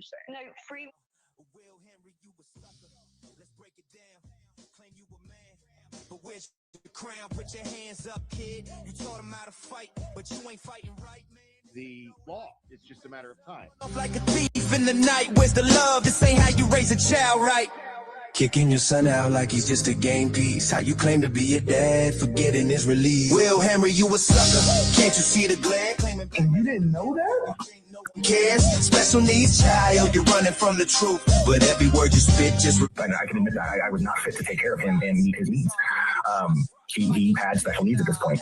you're saying. No, free. Will Henry, you a sucker. Let's break it down. Claim you a man, but where's your crown? Put your hands up, kid. You taught him how to fight, but you ain't fighting right, man. The law, it's just a matter of time. Like a thief in the night, where's the love? This ain't how you raise a child, right? Kicking your son out like he's just a game piece. How you claim to be a dad, forgetting his release. Will Henry, you a sucker. Can't you see the glare? And you didn't know that? Cares, special needs child, you're running from the truth. But every word you spit just... I can admit that I was not fit to take care of him and meet his needs. He had special needs at this point.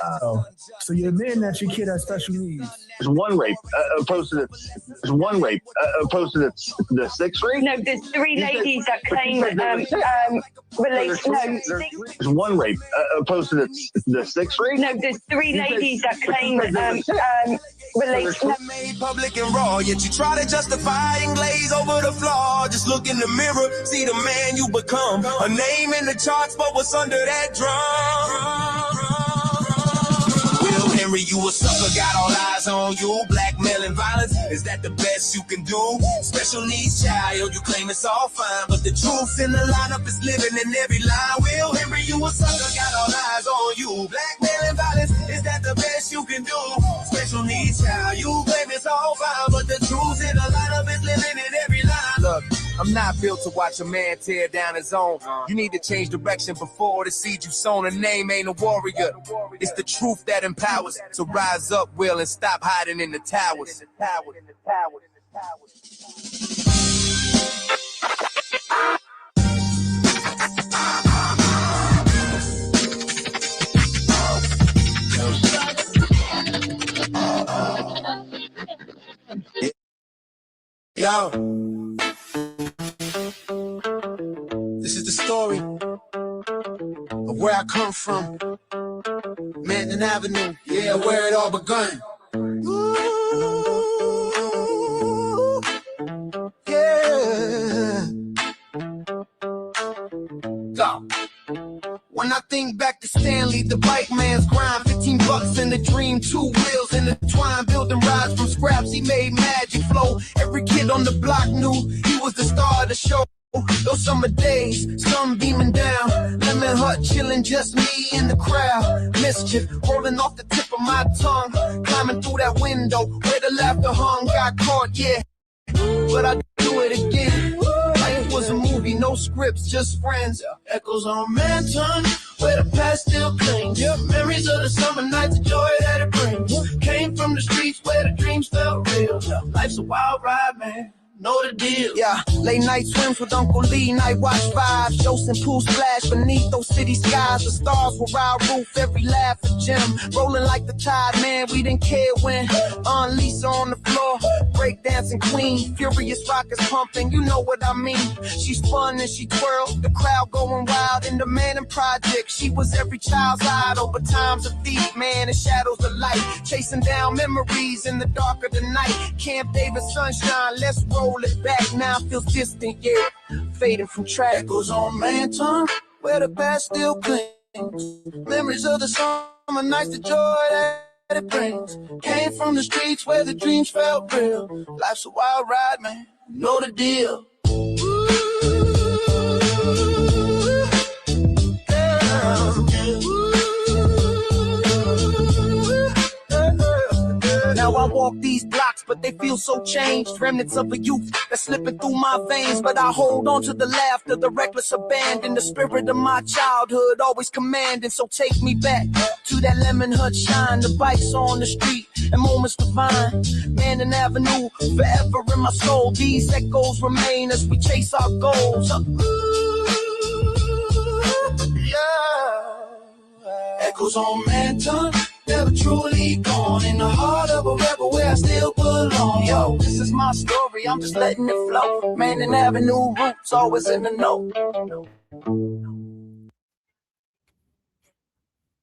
So you're admitting that your kid has special needs? There's one rape opposed to the sixth rape. No, there's three ladies that claim relation. No, there's one rape opposed to the sixth rape. No, there's three ladies that claim relation. Made public and raw, yet you try to justify and glaze over the flaw. Just look in the mirror, see the man you become. A name in the charts, but what's under that drum? Will Henry, you a sucker, got all eyes on you. Blackmailing violence, is that the best you can do? Special needs child, you claim it's all fine, but the truth in the lineup is living in every line. Will Henry, you a sucker, got all eyes on you. Blackmailing violence, is that the best you can do? Special needs child, you claim it's all fine, but the truth in the lineup is living in every line. Look, I'm not built to watch a man tear down his own. You need to change direction before the seed you sown. A name ain't a warrior. It's the truth that empowers. So rise up, Will, and stop hiding in the towers. Yo, this is the story of where I come from. Manton Avenue, yeah, where it all begun. Ooh, yeah. Go. When I think back to Stanley, the bike man's grind, 15 bucks in the dream, 2 wheels in the twine, building rides from scraps, he made magic flow. Every kid on the block knew he was the star of the show. Those summer days, sun beaming down, lemon hut chilling, just me in the crowd. Mischief rolling off the tip of my tongue, climbing through that window where the laughter hung. Got caught, yeah, but I do it again. Life was a movie, no scripts, just friends. Echoes on Manton, where the past still clings. Memories of the summer nights, the joy that it brings. Came from the streets where the dreams felt real. Life's a wild ride, man. Know the deal. Yeah, late night swims with Uncle Lee, night watch vibes, jokes and pool splash beneath those city skies. The stars were our roof, every laugh a gem, rolling like the tide, man. We didn't care when. Lisa on the floor, breakdancing queen, furious rockers pumping, you know what I mean. She spun and she twirled, the crowd going wild. In the Manton project, she was every child's idol, but time's a thief, man, and shadows the light, chasing down memories in the dark of the night. Camp David sunshine, let's roll it back, now it feels distant, yeah, fading from track. Echoes on Manton, where the past still clings. Memories of the summer nights, the joy that it brings. Came from the streets where the dreams felt real. Life's a wild ride, man, know the deal. Now I walk these blocks, but they feel so changed. Remnants of a youth that's slipping through my veins, but I hold on to the laughter, the reckless abandon, the spirit of my childhood, always commanding. So take me back to that lemon hut shine, the bikes on the street, and moments divine. Manton Avenue, forever in my soul. These echoes remain as we chase our goals. Yeah. Echoes on Manton, never truly gone, in the heart of a rebel where I still belong. Yo, this is my story, I'm just letting it flow. Manton Avenue roots, always in the know.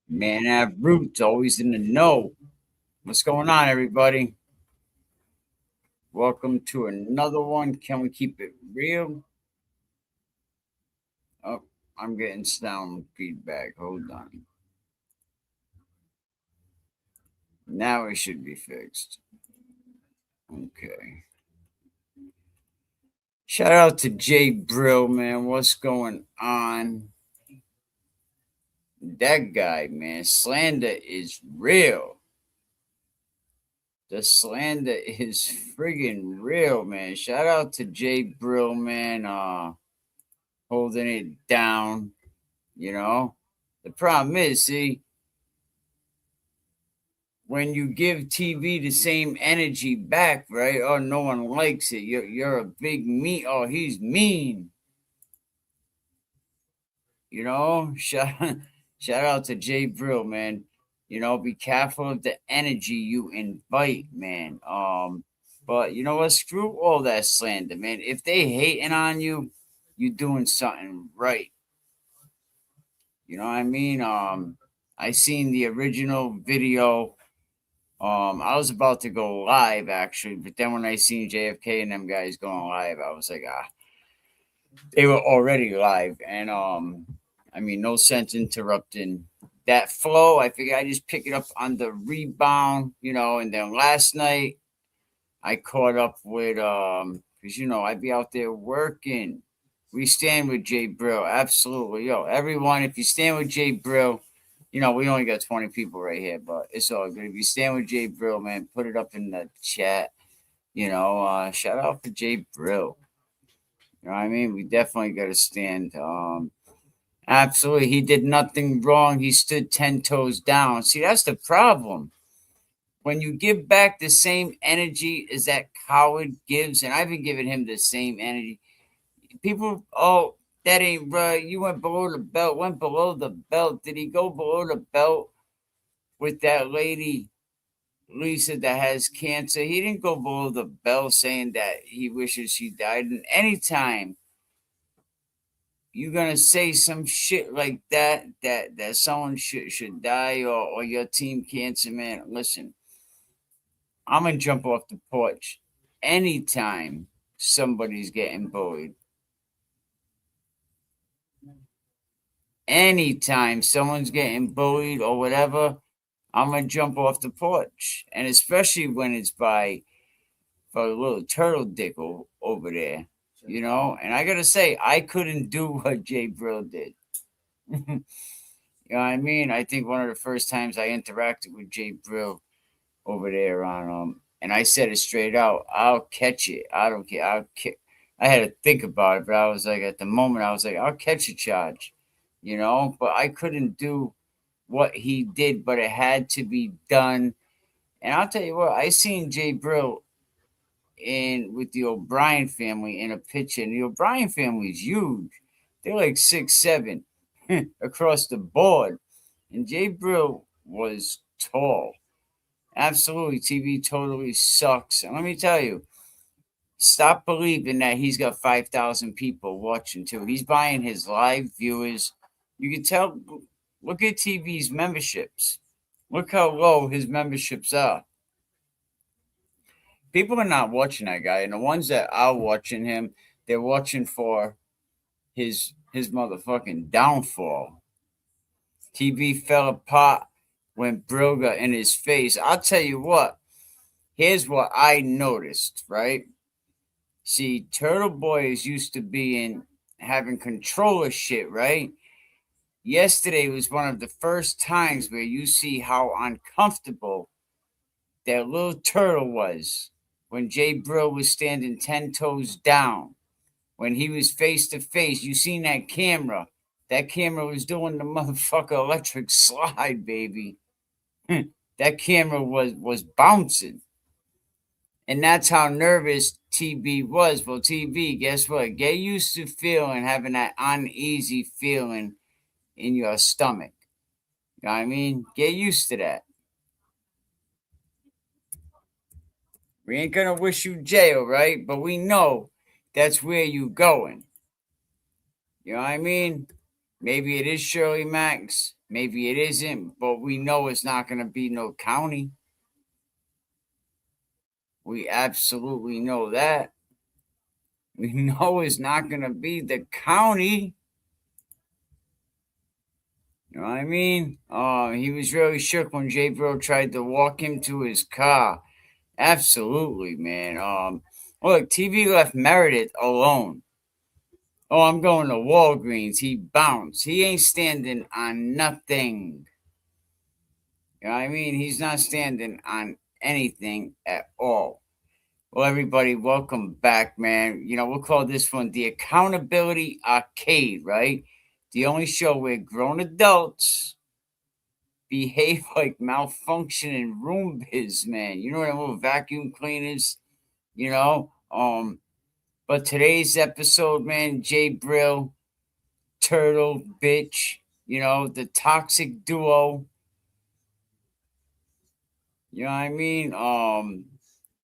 Manton Ave roots, always in the know. What's going on, everybody? Welcome to another one. Can we keep it real? Oh, I'm getting sound feedback. Hold on. Now it should be fixed. Okay. Shout out to Jay Brill, man. What's going on? That guy, man. Slander is real. The slander is friggin' real, man. Shout out to Jay Brill, man. Holding it down. You know, the problem is, see, when you give TV the same energy back, right? Oh, no one likes it. You're a big mean. Oh, he's mean. You know, shout out to Jay Brill, man. You know, be careful of the energy you invite, man. But you know what? Screw all that slander, man. If they hating on you, you doing something right. You know what I mean? I seen the original video. I was about to go live actually, but then when I seen JFK and them guys going live, I was like, they were already live, and I mean, no sense interrupting that flow. I figured I just pick it up on the rebound, you know. And then last night I caught up with because you know I'd be out there working. We stand with Jay Brill, absolutely, yo. Everyone, if you stand with Jay Brill, you know we only got 20 people right here, but it's all good. If you stand with Jay Brill, man, put it up in the chat. You know, shout out to Jay Brill. You know what I mean? We definitely got to stand. Absolutely. He did nothing wrong. He stood 10 toes down. See, that's the problem. When you give back the same energy as that coward gives, and I've been giving him the same energy, people, oh, that ain't right. You went below the belt, went below the belt. Did he go below the belt with that lady, Lisa, that has cancer? He didn't go below the belt saying that he wishes she died. And anytime you're gonna say some shit like that someone should die or your team cancer, man, listen, I'm gonna jump off the porch anytime somebody's getting bullied. Anytime someone's getting bullied or whatever, I'm gonna jump off the porch. And especially when it's by for a little turtle dick over there. You know, and I gotta say, I couldn't do what Jay Brill did. You know what I mean? I think one of the first times I interacted with Jay Brill over there on and I said it straight out, I'll catch it. I don't care. I had to think about it, but I was like, at the moment, I was like, I'll catch a charge, you know. But I couldn't do what he did, but it had to be done. And I'll tell you what, I seen Jay Brill with the O'Brien family in a picture. And the O'Brien family is huge. They're like 6'7" across the board. And Jay Brill was tall. Absolutely, TV totally sucks. And let me tell you, stop believing that he's got 5,000 people watching too. He's buying his live viewers. You can tell, look at TV's memberships. Look how low his memberships are. People are not watching that guy, and the ones that are watching him, they're watching for his motherfucking downfall. TV fell apart when Brill got in his face. I'll tell you what. Here's what I noticed, right? See, Turtleboy is used to having control of shit, right? Yesterday was one of the first times where you see how uncomfortable that little turtle was when Jay Brill was standing 10 toes down, when he was face to face. You seen that camera. That camera was doing the motherfucker electric slide, baby. That camera was bouncing. And that's how nervous TB was. Well, TB, guess what? Get used to having that uneasy feeling in your stomach. You know what I mean? Get used to that. We ain't gonna wish you jail, right? But we know that's where you going. You know what I mean? Maybe it is Shirley Max. Maybe it isn't. But we know it's not gonna be no county. We absolutely know that. We know it's not gonna be the county. You know what I mean? He was really shook when J.BRILL tried to walk him to his car. Absolutely, man. Look, TV left Meredith alone. Oh, I'm going to Walgreens. He bounced. He ain't standing on nothing. You know what I mean? He's not standing on anything at all. Well, everybody, welcome back, man. You know, we'll call this one the Accountability Arcade, right? The only show where grown adults behave like malfunctioning room biz, man. You know, them little vacuum cleaners, you know? But today's episode, man, Jay Brill, Turtle, bitch, you know, the toxic duo. You know what I mean?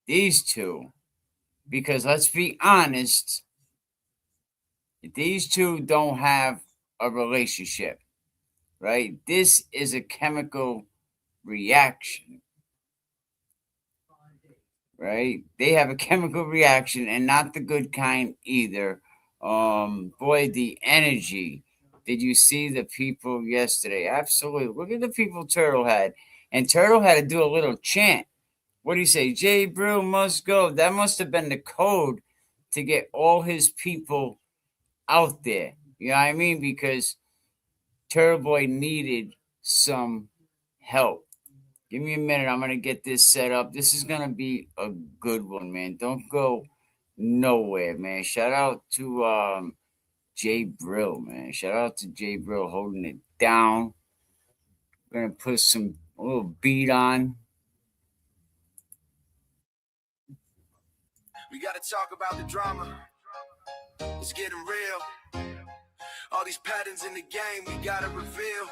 These two. Because let's be honest, these two don't have a relationship, right? This is a chemical reaction, right? They have a chemical reaction and not the good kind either. Boy, the energy. Did you see the people yesterday? Absolutely. Look at the people Turtle had. And Turtle had to do a little chant. What do you say? Jay Brill must go. That must have been the code to get all his people out there. You know what I mean? Because Turtleboy needed some help. Give me a minute. I'm going to get this set up. This is going to be a good one, man. Don't go nowhere, man. Shout out to Jay Brill, man. Shout out to Jay Brill holding it down. We're going to put a little beat on. We gotta talk about the drama. It's getting real. All these patterns in the game, we gotta reveal.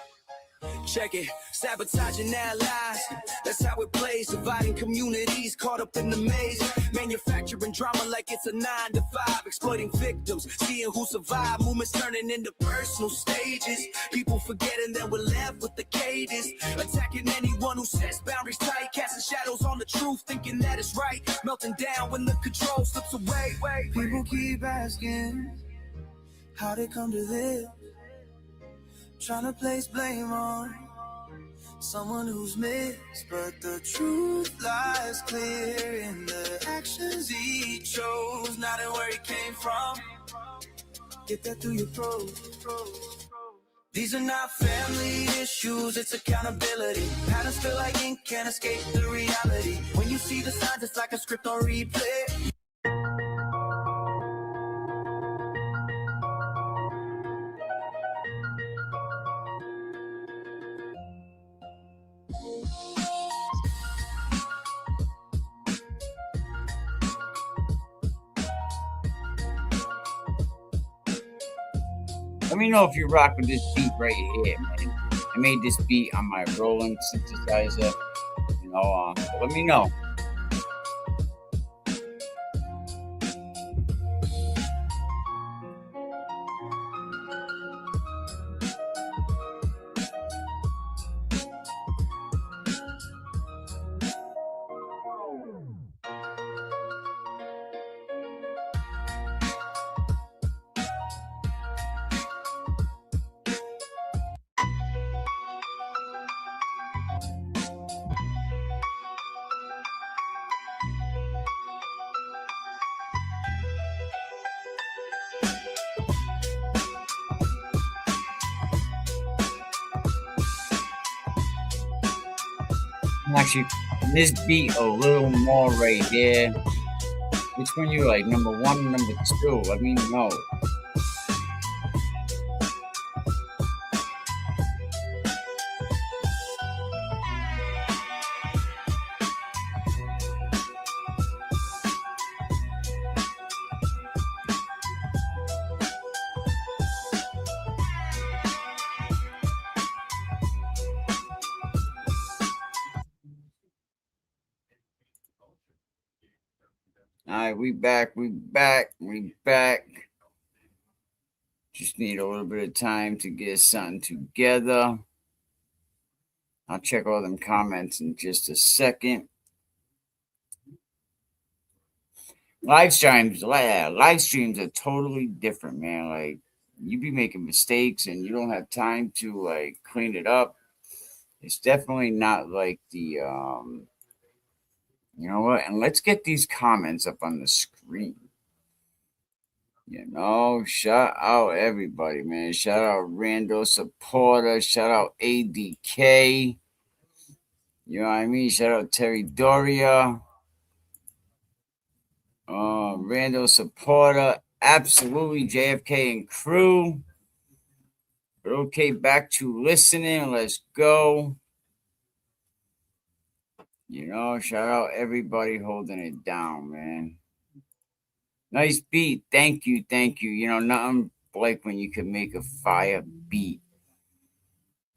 Check it, sabotaging allies. That's how it plays, dividing communities caught up in the maze. Manufacturing drama like it's a 9 to 5, exploiting victims, seeing who survive. Movements turning into personal stages. People forgetting that we're left with the cadence. Attacking anyone who sets boundaries tight, casting shadows on the truth, thinking that it's right. Melting down when the control slips away. People keep asking how they come to this. Trying to place blame on someone who's missed, but the truth lies clear in the actions he chose, not in where he came from. Get that through your pros. These are not family issues, it's accountability. Patterns feel like ink, can't escape the reality. When you see the signs, it's like a script on replay. Let me know if you're rocking this beat right here, man. I made this beat on my Roland synthesizer, you know. Let me know. Actually, this beat a little more right here. Which one you like? Number 1 or number 2? Let me know. All right, we back. Just need a little bit of time to get something together. I'll check all them comments in just a second. Live streams are totally different, man. Like, you be making mistakes and you don't have time to like clean it up. It's definitely not like the You know what? And let's get these comments up on the screen. You know, shout out everybody, man. Shout out Randall Supporter. Shout out ADK. You know what I mean? Shout out Terry Doria. Randall Supporter. Absolutely JFK and crew. But okay, back to listening. Let's go. You know, shout out everybody holding it down, man. Nice beat. Thank you. Thank you. You know, nothing like when you can make a fire beat.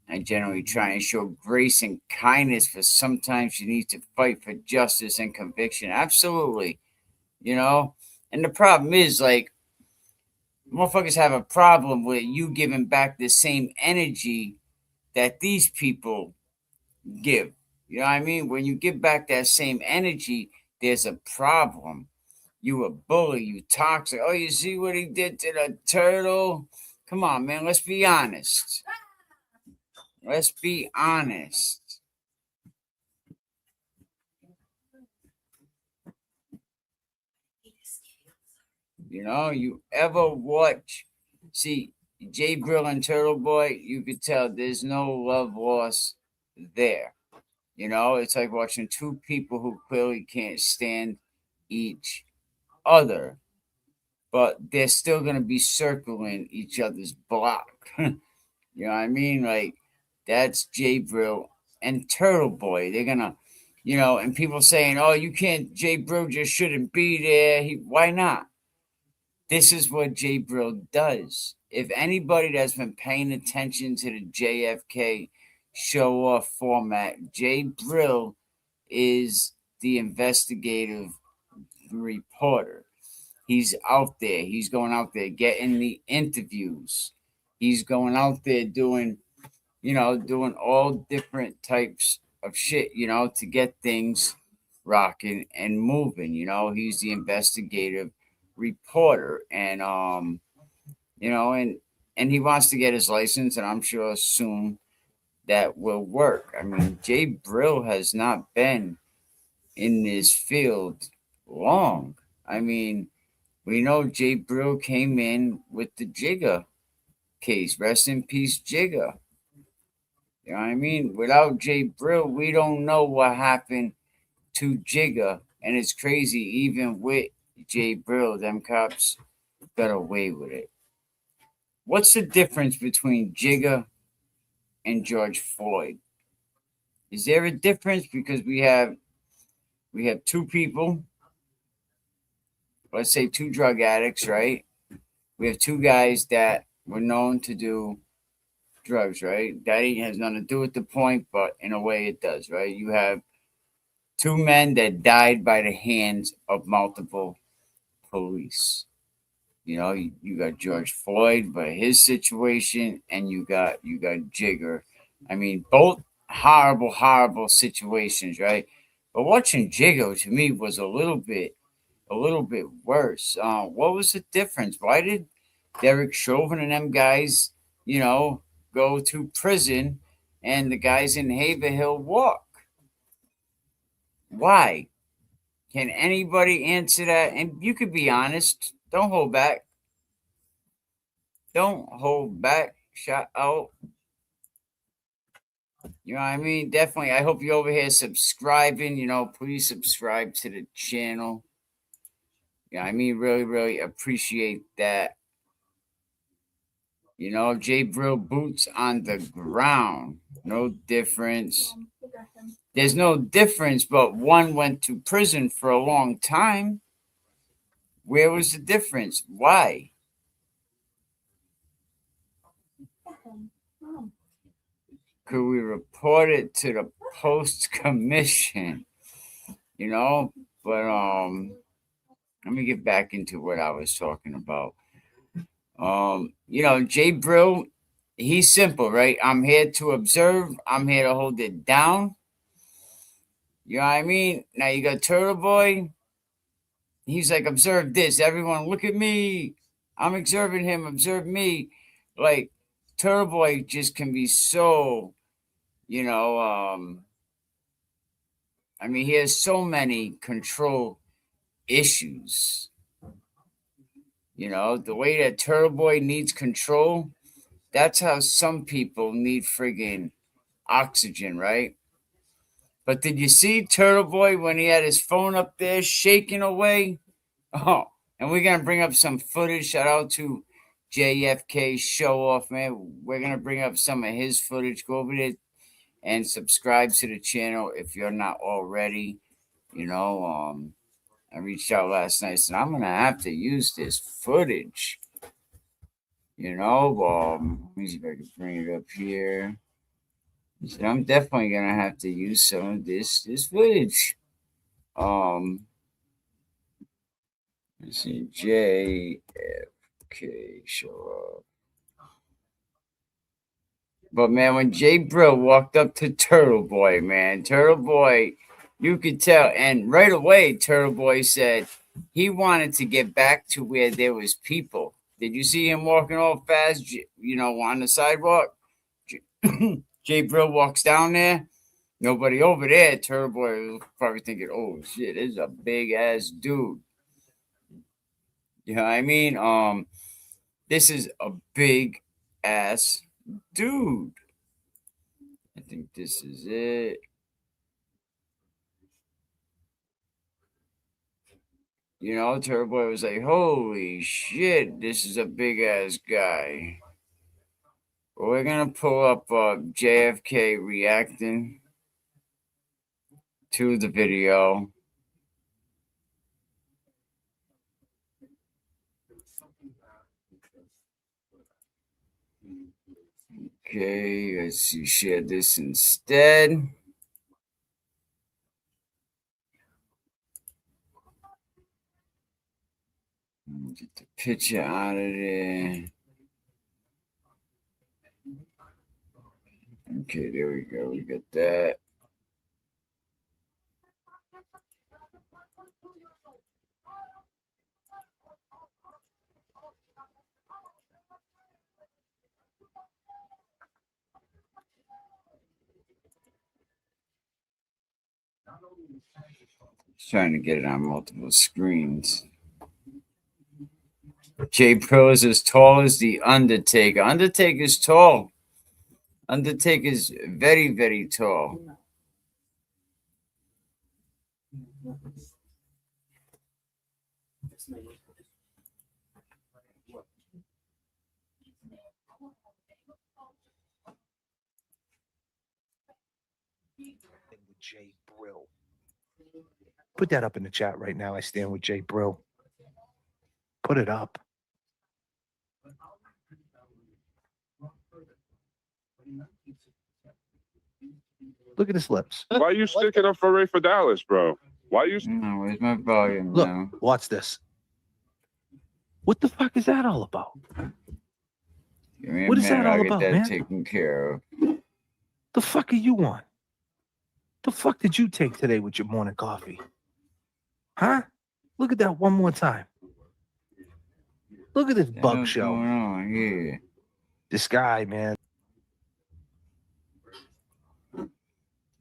I generally try and show grace and kindness, for sometimes you need to fight for justice and conviction. Absolutely. You know? And the problem is, like, motherfuckers have a problem with you giving back the same energy that these people give. You know what I mean? When you give back that same energy, there's a problem. You a bully, you toxic. Oh, you see what he did to the turtle? Come on, man. Let's be honest. Let's be honest. You know, you ever watch, see, JBrill and Turtleboy, you could tell there's no love lost there. You know, it's like watching two people who clearly can't stand each other, but they're still going to be circling each other's block. You know what I mean? Like, that's JBrill and Turtleboy. They're going to, you know, and people saying, oh, you can't, JBrill just shouldn't be there. Why not? This is what JBrill does. If anybody that's been paying attention to the JFK show off format, JBrill is the investigative reporter. He's out there. He's going out there getting the interviews. He's going out there doing, you know, doing all different types of shit, you know, to get things rocking and moving. You know, he's the investigative reporter, and you know, and he wants to get his license, and I'm sure soon that will work. I mean, JBrill has not been in this field long. I mean, we know JBrill came in with the Jigga case. Rest in peace, Jigga. You know what I mean? Without JBrill, we don't know what happened to Jigga. And it's crazy, even with JBrill, them cops got away with it. What's the difference between Jigga and George Floyd? Is there a difference? Because we have two people, let's say two drug addicts, right? We have two guys that were known to do drugs, right? That has nothing to do with the point, but in a way it does, right? You have two men that died by the hands of multiple police. You know, you got George Floyd, but his situation, and you got Jigger. I mean, both horrible situations, right? But watching Jigger to me was a little bit worse. What was the difference? Why did Derek Chauvin and them guys, you know, go to prison, and the guys in Haverhill walk? Why? Can anybody answer that? And you could be honest. Don't hold back. Don't hold back. Shout out. You know what I mean? Definitely. I hope you're over here subscribing. You know, please subscribe to the channel. Yeah, I mean, really appreciate that. You know, JBrill boots on the ground. No difference. There's no difference, but one went to prison for a long time. Where was the difference? Why? Could we report it to the post commission? You know, but let me get back into what I was talking about. You know, JBrill, he's simple, right? I'm here to observe. I'm here to hold it down. You know what I mean? Now you got Turtleboy. He's like, observe this. Everyone, look at me. I'm observing him. Observe me. Like, Turtleboy just can be so, you know, I mean, he has so many control issues. You know, the way that Turtleboy needs control, that's how some people need friggin' oxygen, right? But did you see Turtleboy when he had his phone up there shaking away? Oh, and we're going to bring up some footage. Shout out to JFK Show Off, man. We're going to bring up some of his footage. Go over there and subscribe to the channel if you're not already. You know, I reached out last night and I'm going to have to use this footage. You know, let me see if I can bring it up here. So I'm definitely going to have to use some of this footage. Let's see, JFK Show Up. But man, when Jay Brill walked up to Turtleboy, man, Turtleboy, you could tell, and right away, Turtleboy said he wanted to get back to where there was people. Did you see him walking all fast, you know, on the sidewalk? Jay Brill walks down there, nobody over there. Turtleboy was probably thinking, oh shit, this is a big ass dude. You know what I mean? This is a big ass dude. I think this is it. You know, Turtleboy was like, holy shit, this is a big ass guy. Well, we're gonna pull up JFK reacting to the video. Okay, let's see, share this instead. Get the picture out of there. Okay, there we go. We got that. Trying to get it on multiple screens. J.BRILL is as tall as the Undertaker. Undertaker's tall. Undertaker's very, very tall. Jay Brill. Put that up in the chat right now. I stand with Jay Brill. Put it up. Look at his lips. Why are you sticking up for Ray for Dallas, bro? Why you? No, where's my volume Look, now? watch this. What the fuck is that all about? What is that all about, man? Taken care of. The fuck are you on? The fuck did you take today with your morning coffee? Huh? Look at that one more time. Look at this bug show. What's going on here? This guy, man.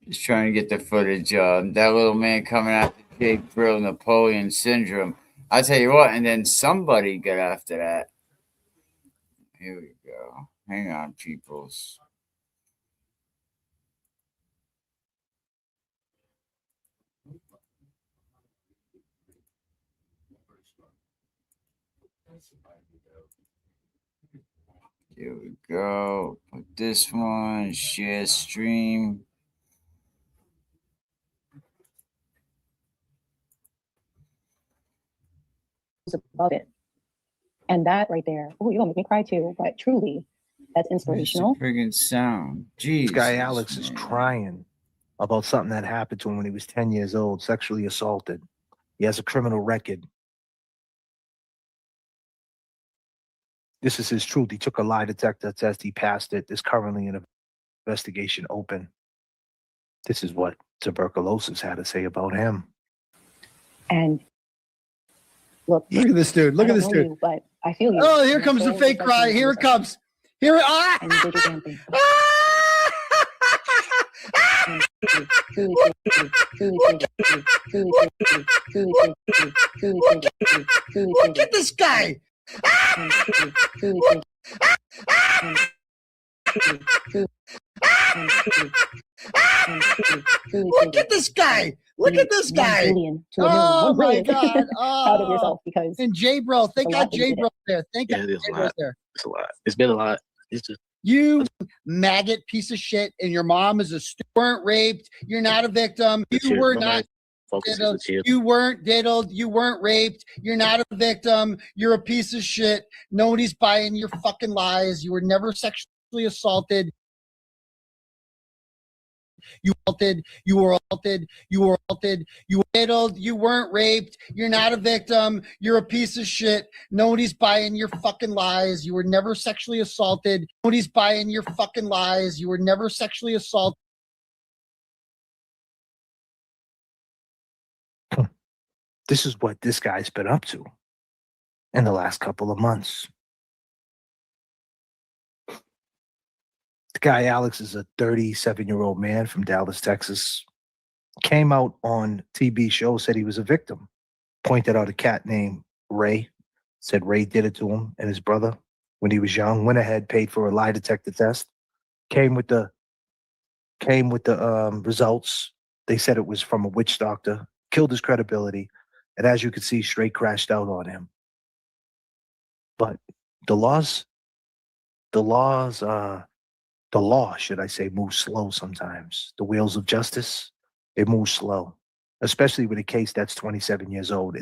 Just trying to get the footage. That little man coming after J.BRILL, Napoleon syndrome. I tell you what, and then somebody got after that. Here we go. Hang on, peoples. Here we go. Put this one. Share stream. Above it. And that right there, oh, you're gonna make me cry too, but truly, that's inspirational. Friggin' sound. Jesus, this guy Alex is crying about something that happened to him when he was 10 years old, sexually assaulted. He has a criminal record. This is his truth. He took a lie detector test. He passed it. There's currently an investigation open. This is what tuberculosis had to say about him. And look at this dude. Look at this dude. You, but I feel you. Oh, here comes the fake cry. Here it comes. Here it. Ah! And you did your damn thing. Look at this guy. Look at this guy. Look at this guy. 1 billion to a million. Oh 1 my billion. God. Proud of yourself because And J.BRIll. Thank a God lot that you did J.BRIll there. Thank Yeah, God there's a J.BRIll lot. there. It's a lot. It's been a lot. It's just You maggot piece of shit, and your mom is a weren't raped. You're not a victim. You were not. Diddled. You weren't diddled. You weren't raped. You're not a victim. You're a piece of shit. Nobody's buying your fucking lies. You were never sexually assaulted. You altered, you were altered, you were altered, you were diddled, you weren't raped, you're not a victim, you're a piece of shit. Nobody's buying your fucking lies. You were never sexually assaulted. Nobody's buying your fucking lies. You were never sexually assaulted. this is what this guy's been up to in the last couple of months. The guy Alex is a 37-year-old man from Dallas, Texas. Came out on TV show, said he was a victim. Pointed out a cat named Ray. Said Ray did it to him and his brother when he was young. Went ahead, paid for a lie detector test. Came with the results. They said it was from a witch doctor. Killed his credibility. And as you can see, straight crashed out on him. But the law, should I say, moves slow sometimes. The wheels of justice, it moves slow, especially with a case that's 27 years old.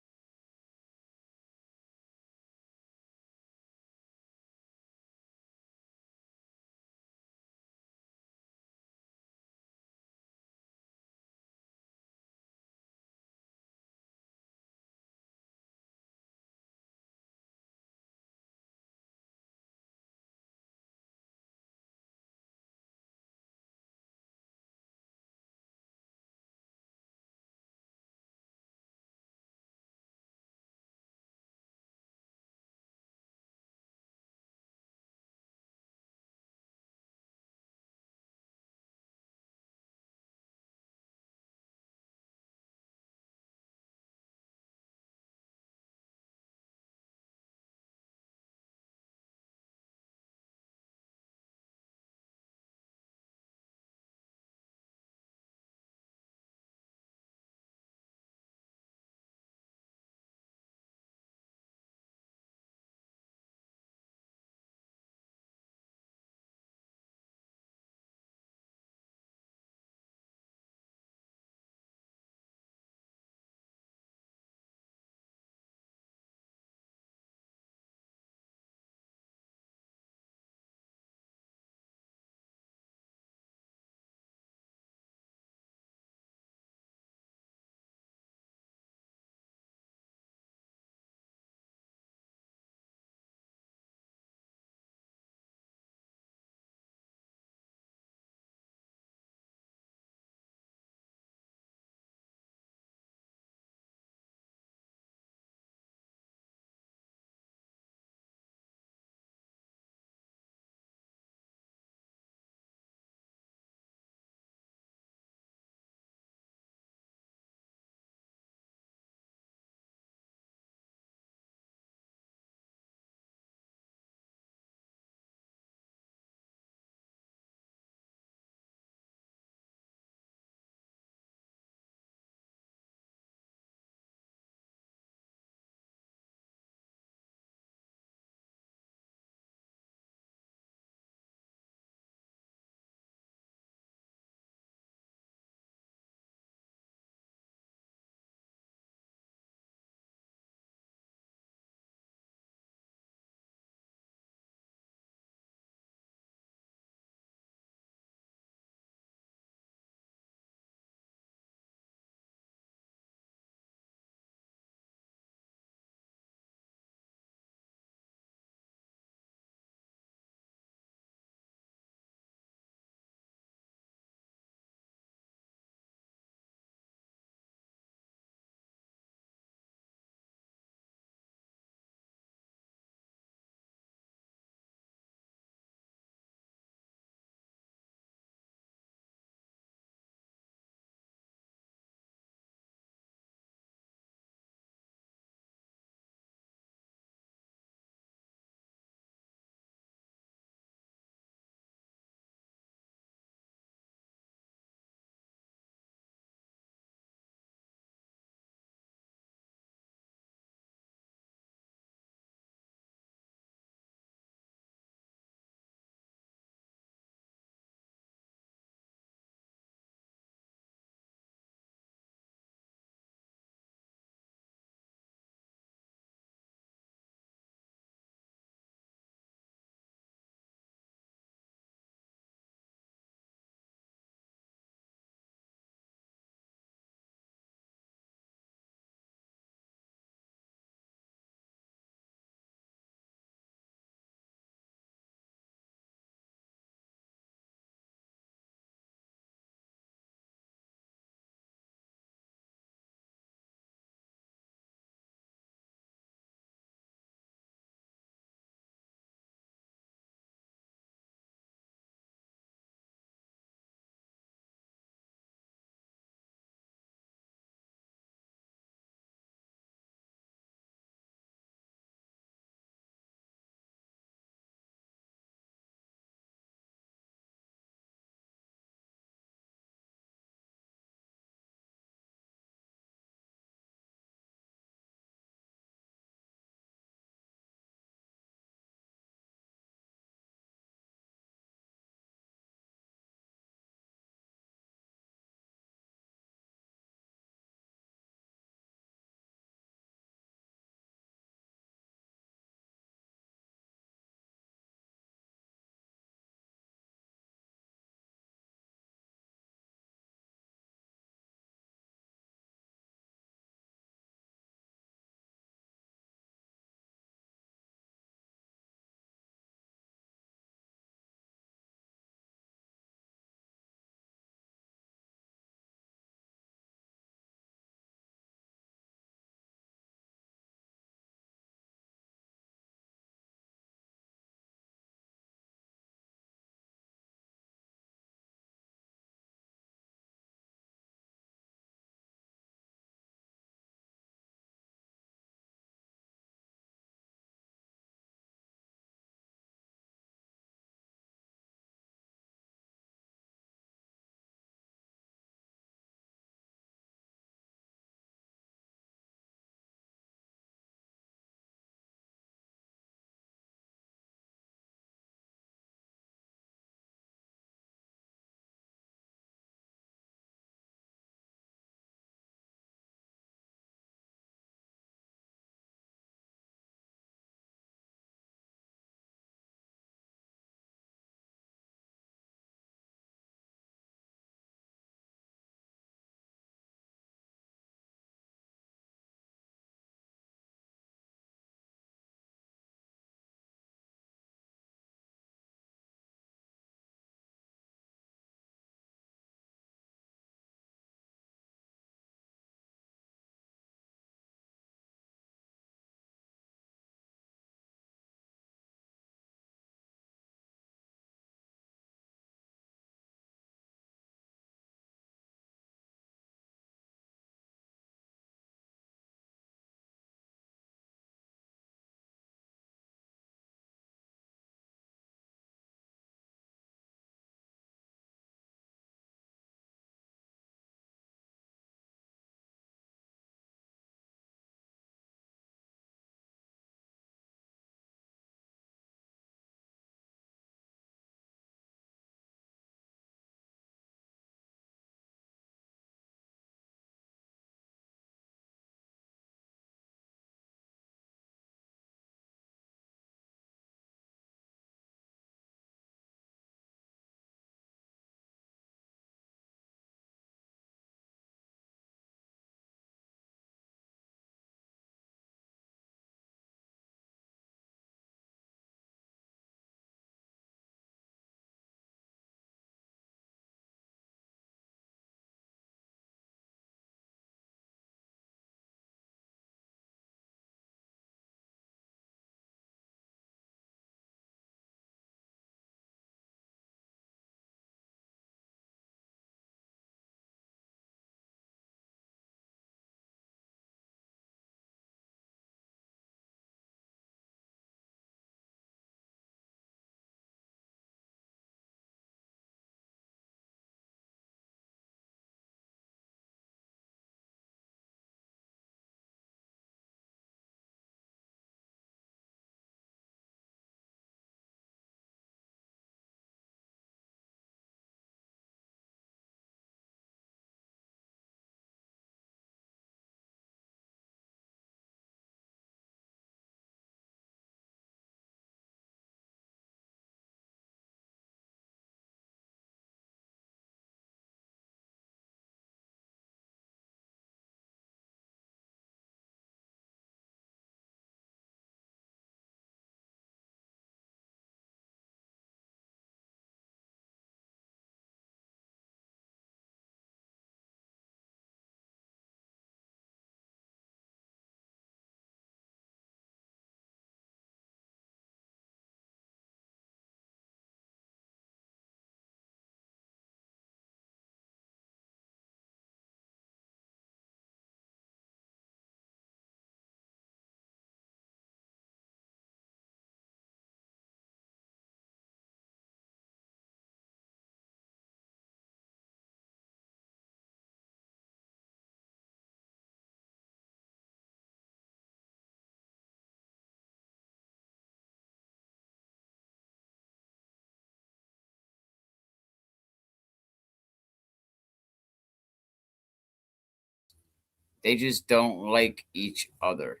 They just don't like each other.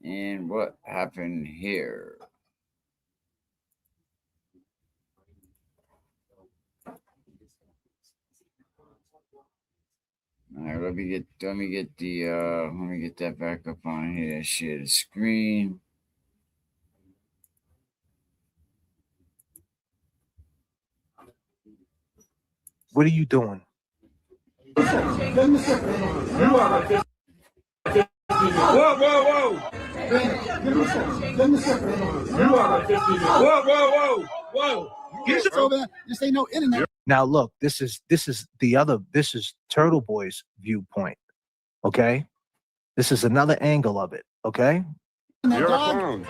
And what happened here? All right, let me get that back up on here. Share the screen. What are you doing? Whoa, whoa, whoa. Whoa. Just ain't no internet. Now look, this is Turtleboy's viewpoint. Okay, this is another angle of it. Okay, You're a clown.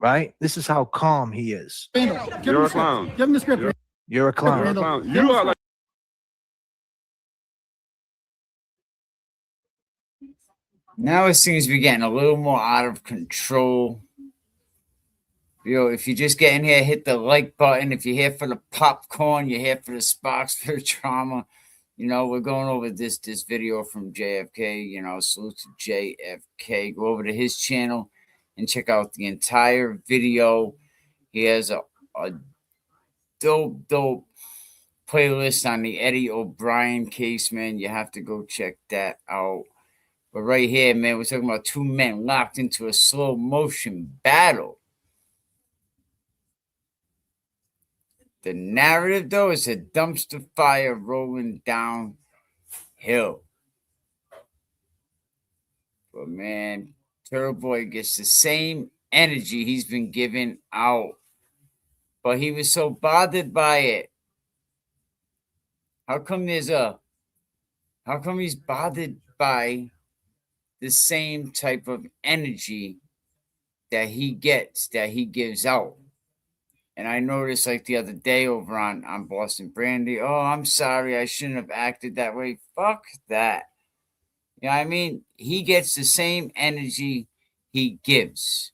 right? This is how calm he is. You're a clown. Give him the script. You're a clown. You're a clown. You are like. Now it seems to be getting a little more out of control. If you just get in here, hit the like button. If you're here for the popcorn, you're here for the sparks, for the trauma. We're going over this video from JFK. Salute to JFK. Go over to his channel and check out the entire video. He has a dope playlist on the Eddie O'Brien case, man. You have to go check that out. But right here, man, we're talking about two men locked into a slow motion battle. The narrative, though, is a dumpster fire rolling downhill. But, man, Turtleboy gets the same energy he's been giving out. But he was so bothered by it. How come he's bothered by the same type of energy that he gives out? And I noticed like the other day over on Boston Brandy, oh, I'm sorry, I shouldn't have acted that way. Fuck that. You know what I mean? He gets the same energy he gives.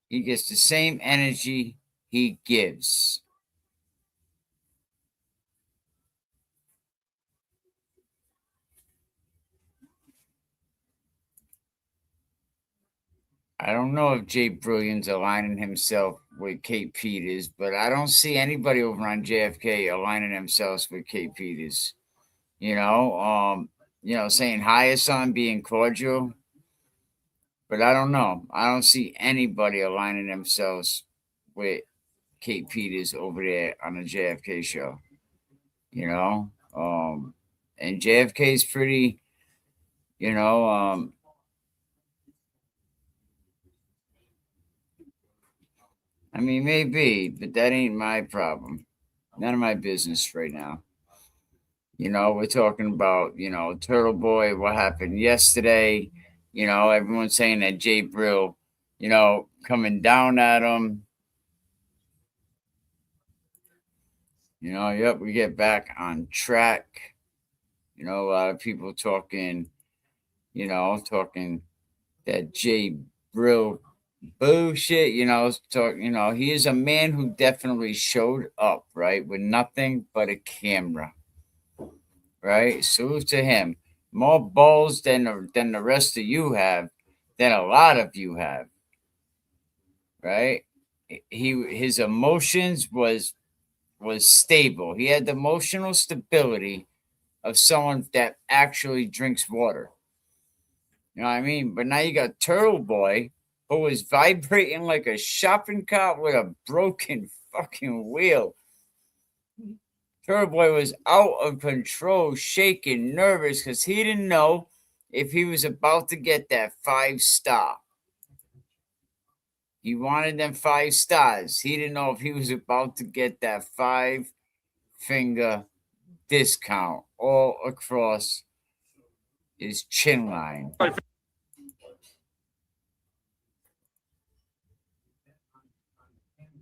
He gets the same energy he gives. I don't know if Jay Brill's aligning himself with Kate Peters, but I don't see anybody over on JFK aligning themselves with Kate Peters. Saying hi or something, being cordial. But I don't know. I don't see anybody aligning themselves with Kate Peters over there on the JFK show. And JFK is pretty, I mean, maybe, but that ain't my problem. None of my business right now. We're talking about, Turtleboy, what happened yesterday. Everyone's saying that Jay Brill, coming down at him. Yep, we get back on track. A lot of people talking that Jay Brill bullshit, he is a man who definitely showed up, right, with nothing but a camera, right? Salute to him. More balls than the rest of you have, than a lot of you have, right? His emotions was stable. He had the emotional stability of someone that actually drinks water. You know what I mean? But now you got Turtleboy, who was vibrating like a shopping cart with a broken fucking wheel. Turtleboy was out of control, shaking, nervous, because he didn't know if he was about to get that 5-star. He wanted them 5 stars. He didn't know if he was about to get that 5-finger discount all across his chin line.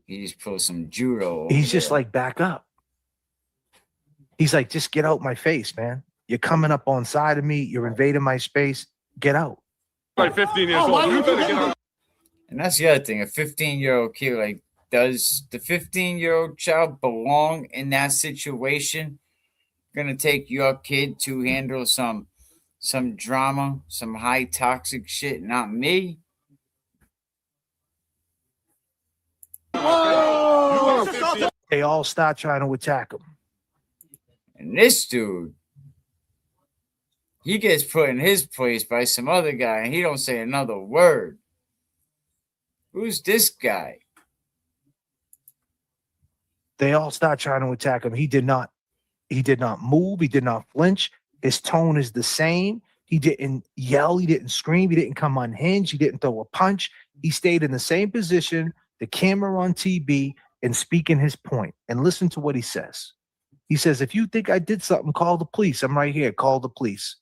He just pulled some judo. He's just like, back up. He's like, just get out my face, man. You're coming up on side of me. You're invading my space. Get out. Like 15 years old. You better get out. And that's the other thing. A 15-year-old kid, like, does the 15-year-old child belong in that situation? Gonna take your kid to handle some drama, some high toxic shit, not me. They all start trying to attack him. And this dude, he gets put in his place by some other guy, and he don't say another word. Who's this guy? They all start trying to attack him. He did not move. He did not flinch. His tone is the same. He didn't yell. He didn't scream. He didn't come unhinged. He didn't throw a punch. He stayed in the same position, the camera on TV, and speaking his point. And listen to what he says. He says, if you think I did something, call the police. I'm right here. Call the police.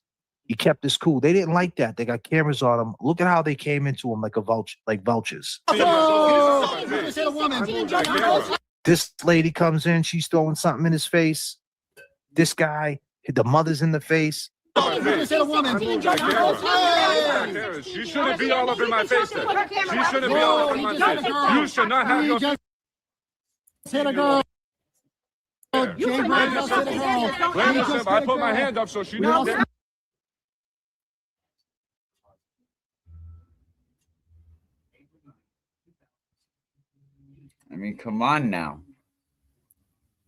He kept his cool. They didn't like that. They got cameras on him. Look at how they came into him like vultures. This lady comes in. She's throwing something in his face. This guy hit the mother's in the face. She shouldn't be all up in my face. Then. She shouldn't be all up in my face. You should not have your. Hit a girl. I put my hand up so she knows. I mean, come on now.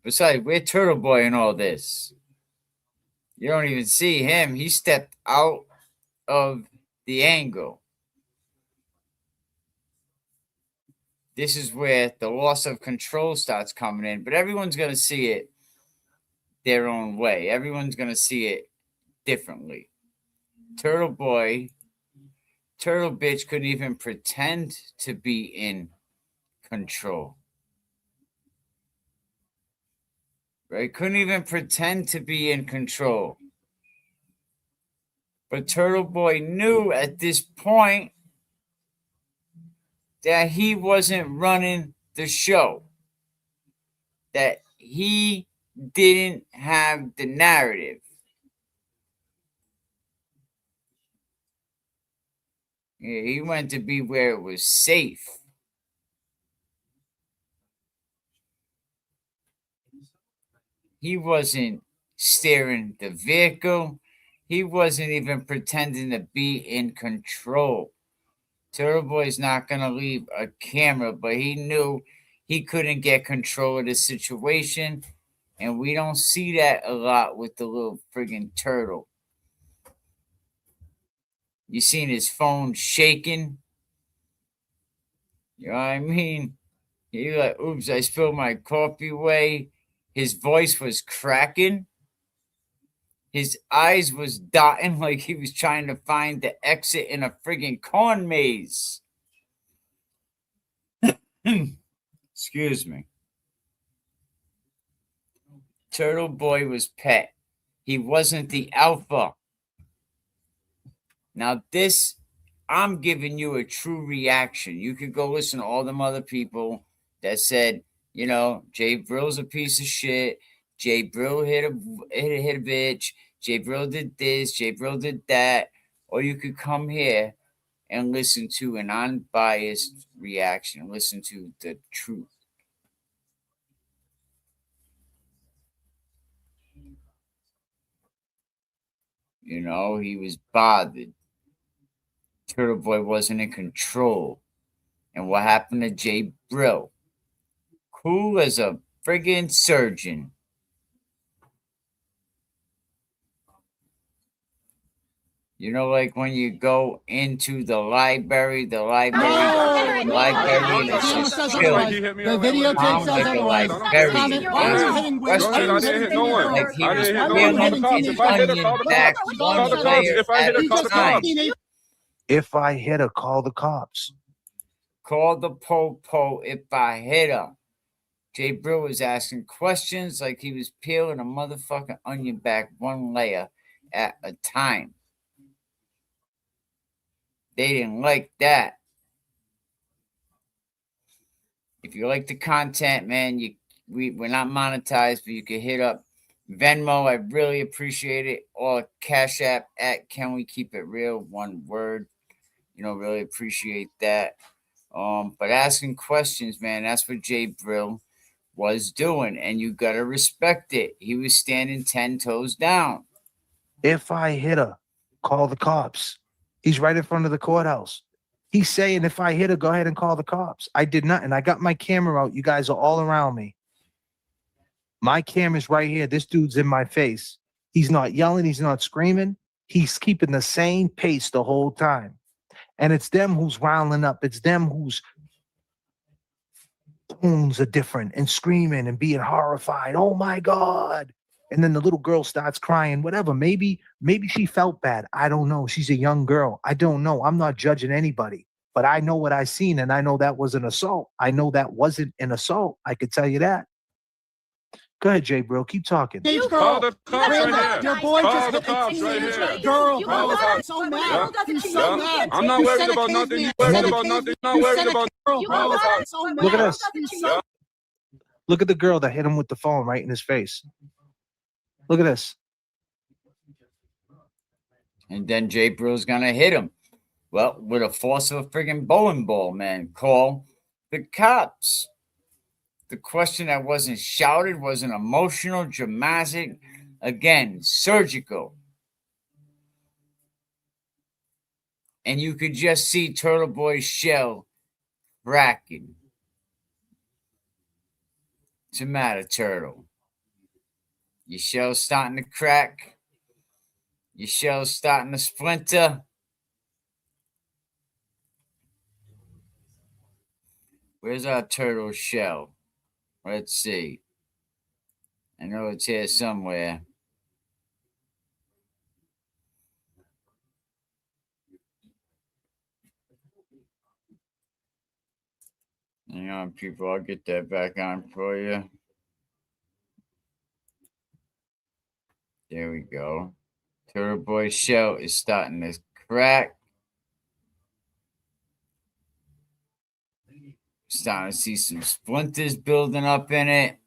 Besides, we're Turtleboy in all this. You don't even see him. He stepped out of the angle. This is where the loss of control starts coming in. But everyone's going to see it their own way. Everyone's going to see it differently. Turtle bitch couldn't even pretend to be in control. Right? Couldn't even pretend to be in control. But Turtleboy knew at this point that he wasn't running the show. That he didn't have the narrative. Yeah, he went to be where it was safe. He wasn't steering the vehicle. He wasn't even pretending to be in control. Turtleboy's not going to leave a camera, but he knew he couldn't get control of the situation. And we don't see that a lot with the little friggin' turtle. You seen his phone shaking? You know what I mean? He like, oops, I spilled my coffee away. His voice was cracking. His eyes was dotting like he was trying to find the exit in a friggin' corn maze. Excuse me. Turtleboy was pet. He wasn't the alpha. Now this, I'm giving you a true reaction. You could go listen to all them other people that said, you know, JBrill's a piece of shit. JBrill hit a bitch. JBrill did this. JBrill did that. Or you could come here and listen to an unbiased reaction. Listen to the truth. You know, he was bothered. Turtleboy wasn't in control. And what happened to JBrill? Cool as a friggin' surgeon. You know, like when you go into the library, and it's just chill. The videotape says otherwise. Comment, why are you hitting Questions, I didn't hit no one. like he I was didn't hit no peeling one. Call the an cops. If I hit her, onion call the back cops. one Call the cops. layer If I hit at her, a call the time. cops. If I hit her, call the cops. Call the po-po if I hit her. JBrill was asking questions like he was peeling a motherfucking onion back one layer at a time. They didn't like that. If you like the content, man, we're not monetized, but you can hit up Venmo. I really appreciate it. Or Cash App at Can We Keep It Real? One word. You know, really appreciate that. But asking questions, man, that's what Jay Brill was doing, and you gotta respect it. He was standing 10 toes down. If I hit her, call the cops. He's right in front of the courthouse. He's saying, if I hit her, go ahead and call the cops. I did not, and I got my camera out. You guys are all around me. My camera's right here. This dude's in my face. He's not yelling. He's not screaming. He's keeping the same pace the whole time. And it's them who's riling up. It's them whose tones are different and screaming and being horrified. Oh my God. And then the little girl starts crying, whatever. Maybe she felt bad. I don't know. She's a young girl. I don't know. I'm not judging anybody, but I know what I seen, and I know that was an assault. I know that wasn't an assault. I could tell you that. Go ahead, Jay Brill. Keep talking. Call the cops right here. Your boy Call just the hit cops right here. girl. Call the cops. So mad. He's so mad. I'm not worried about nothing. You worried about nothing. I'm not worried about girl. Call the cops. So mad. Look at this. Yeah. Look at the girl that hit him with the phone right in his face. Look at this. And then Jay Brill's gonna hit him. Well, with a force of a friggin' bowling ball, man. Call the cops. The question that wasn't shouted wasn't emotional, dramatic, again, surgical. And you could just see Turtleboy's shell cracking. What's the matter, Turtle? Your shell's starting to crack. Your shell's starting to splinter. Where's our turtle shell? Let's see. I know it's here somewhere. Hang on, people. I'll get that back on for you. There we go. Turtleboy's shell is starting to crack. Starting to see some splinters building up in it.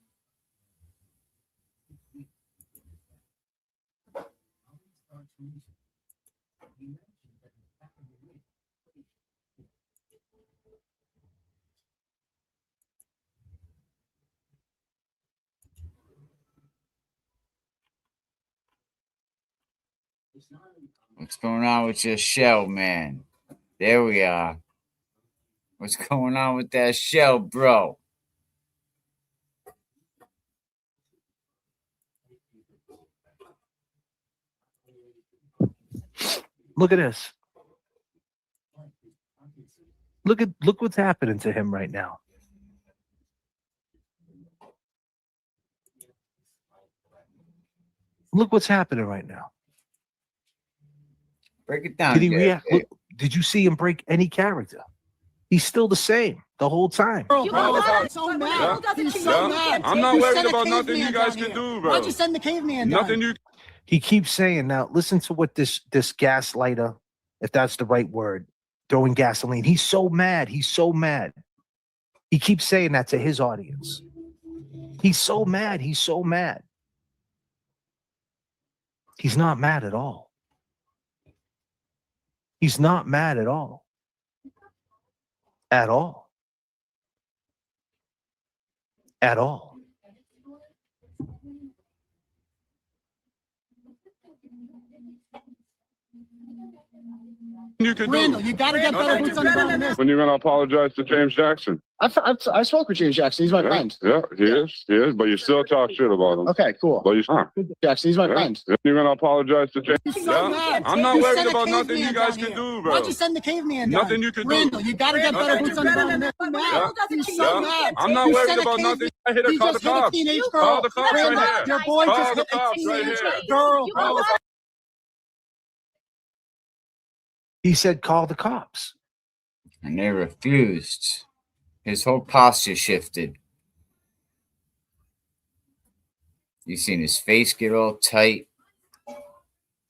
What's going on with your shell, man? There we are. What's going on with that shell, bro? Look at this. Look what's happening to him right now. Look what's happening right now. Break it down. Did he react? Look, did you see him break any character? He's still the same the whole time. So mad. He's so mad. I'm not worried about nothing you guys can do, bro. Why'd you send the caveman down? Nothing you. He keeps saying, now listen to what this gaslighter, if that's the right word, throwing gasoline. He's so mad. He's so mad. He keeps saying that to his audience. He's so mad. He's so mad. He's not mad at all. He's not mad at all. At all. At all. You can Randall, do. you gotta get better boots on the ground than this. When you're gonna apologize to James Jackson? I spoke with James Jackson. He's my friend. Yeah, he is. He is. But you still talk shit about him. Okay, cool. But you, Jackson, he's my friend. You're gonna apologize to James. He's so mad. I'm not You worried sent a about nothing you caveman guys down can here. do, bro. Why'd you send the caveman down? Nothing you can do. Randall, you gotta get better boots on the ground than this. He's so mad. I'm not You worried sent a about caveman- nothing. I hit her. He Call the just hit a cops. teenage girl. Call the cops Randall, right here. your boy Call just the hit a cops right teenage here. girl. He said, call the cops. And they refused. His whole posture shifted. You seen his face get all tight.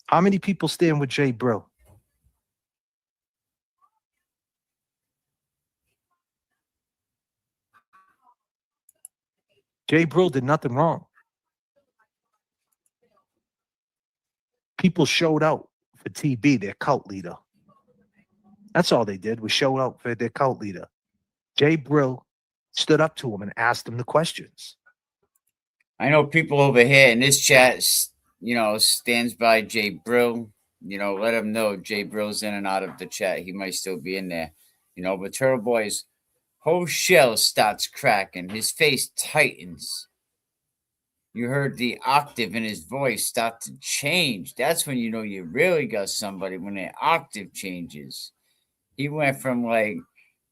How many people stand with Jay Brill? Jay Brill did nothing wrong. People showed out for TB, their cult leader. That's all they did, was show out for their cult leader. JBrill stood up to him and asked him the questions. I know people over here in this chat, you know, stands by Jay Brill. You know, let him know Jay Brill's in and out of the chat. He might still be in there. You know, but Turtleboy's whole shell starts cracking. His face tightens. You heard the octave in his voice start to change. That's when you know you really got somebody, when the octave changes. He went from like,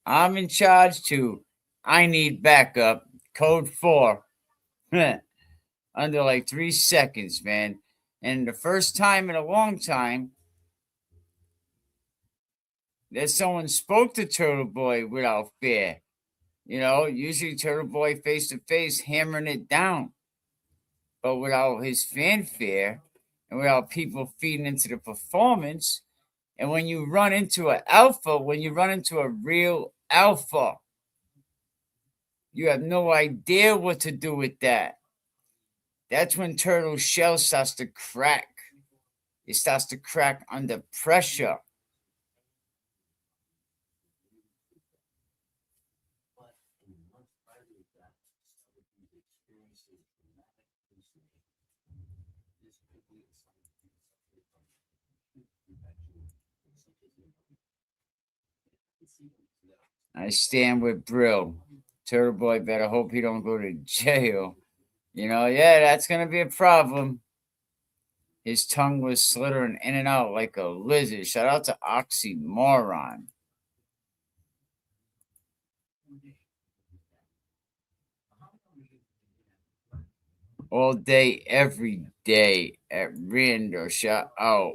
I'm in charge to I need backup, code 4. Under like 3 seconds, man. And the first time in a long time that someone spoke to Turtleboy without fear. You know, usually Turtleboy face to face hammering it down. But without his fanfare and without people feeding into the performance, and when you run into an alpha, when you run into a real alpha, you have no idea what to do with that. That's when Turtle's shell starts to crack. It starts to crack under pressure. I stand with Brill. Turtleboy better hope he don't go to jail. You know, yeah, that's going to be a problem. His tongue was slithering in and out like a lizard. Shout out to Oxymoron. All day, every day at Rando. Shout out.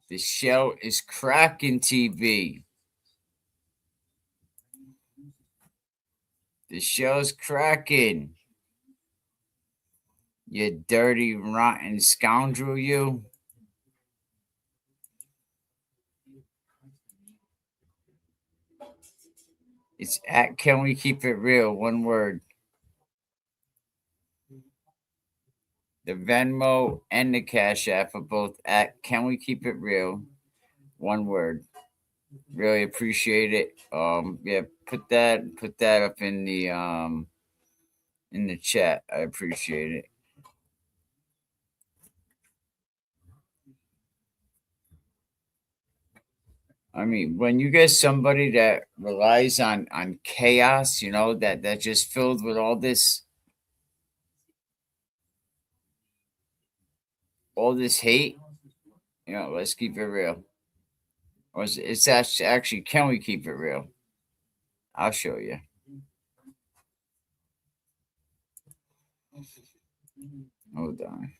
The shell is cracking, TV. The shell's cracking. You dirty, rotten scoundrel, you. It's at Can We Keep It Real? One word. The Venmo and the Cash App are both at Can We Keep It Real? One word. Really appreciate it. Yeah, put that up in the chat. I appreciate it. I mean, when you get somebody that relies on chaos, you know, that just filled with all this hate, you know, let's keep it real. Or it's actually, can we keep it real? I'll show you. Hold on.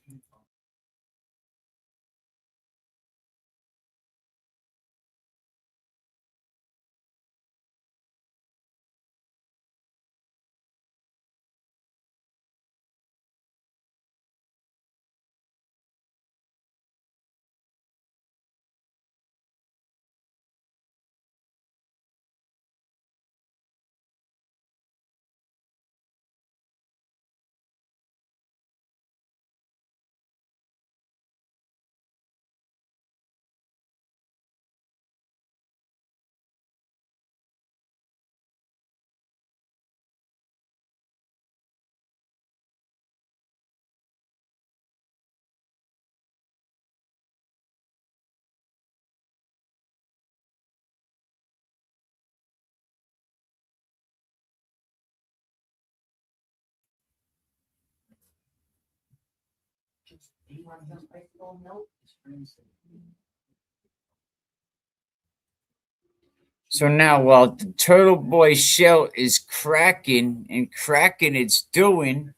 So now, while the Turtleboy shell is cracking and cracking, it's doing.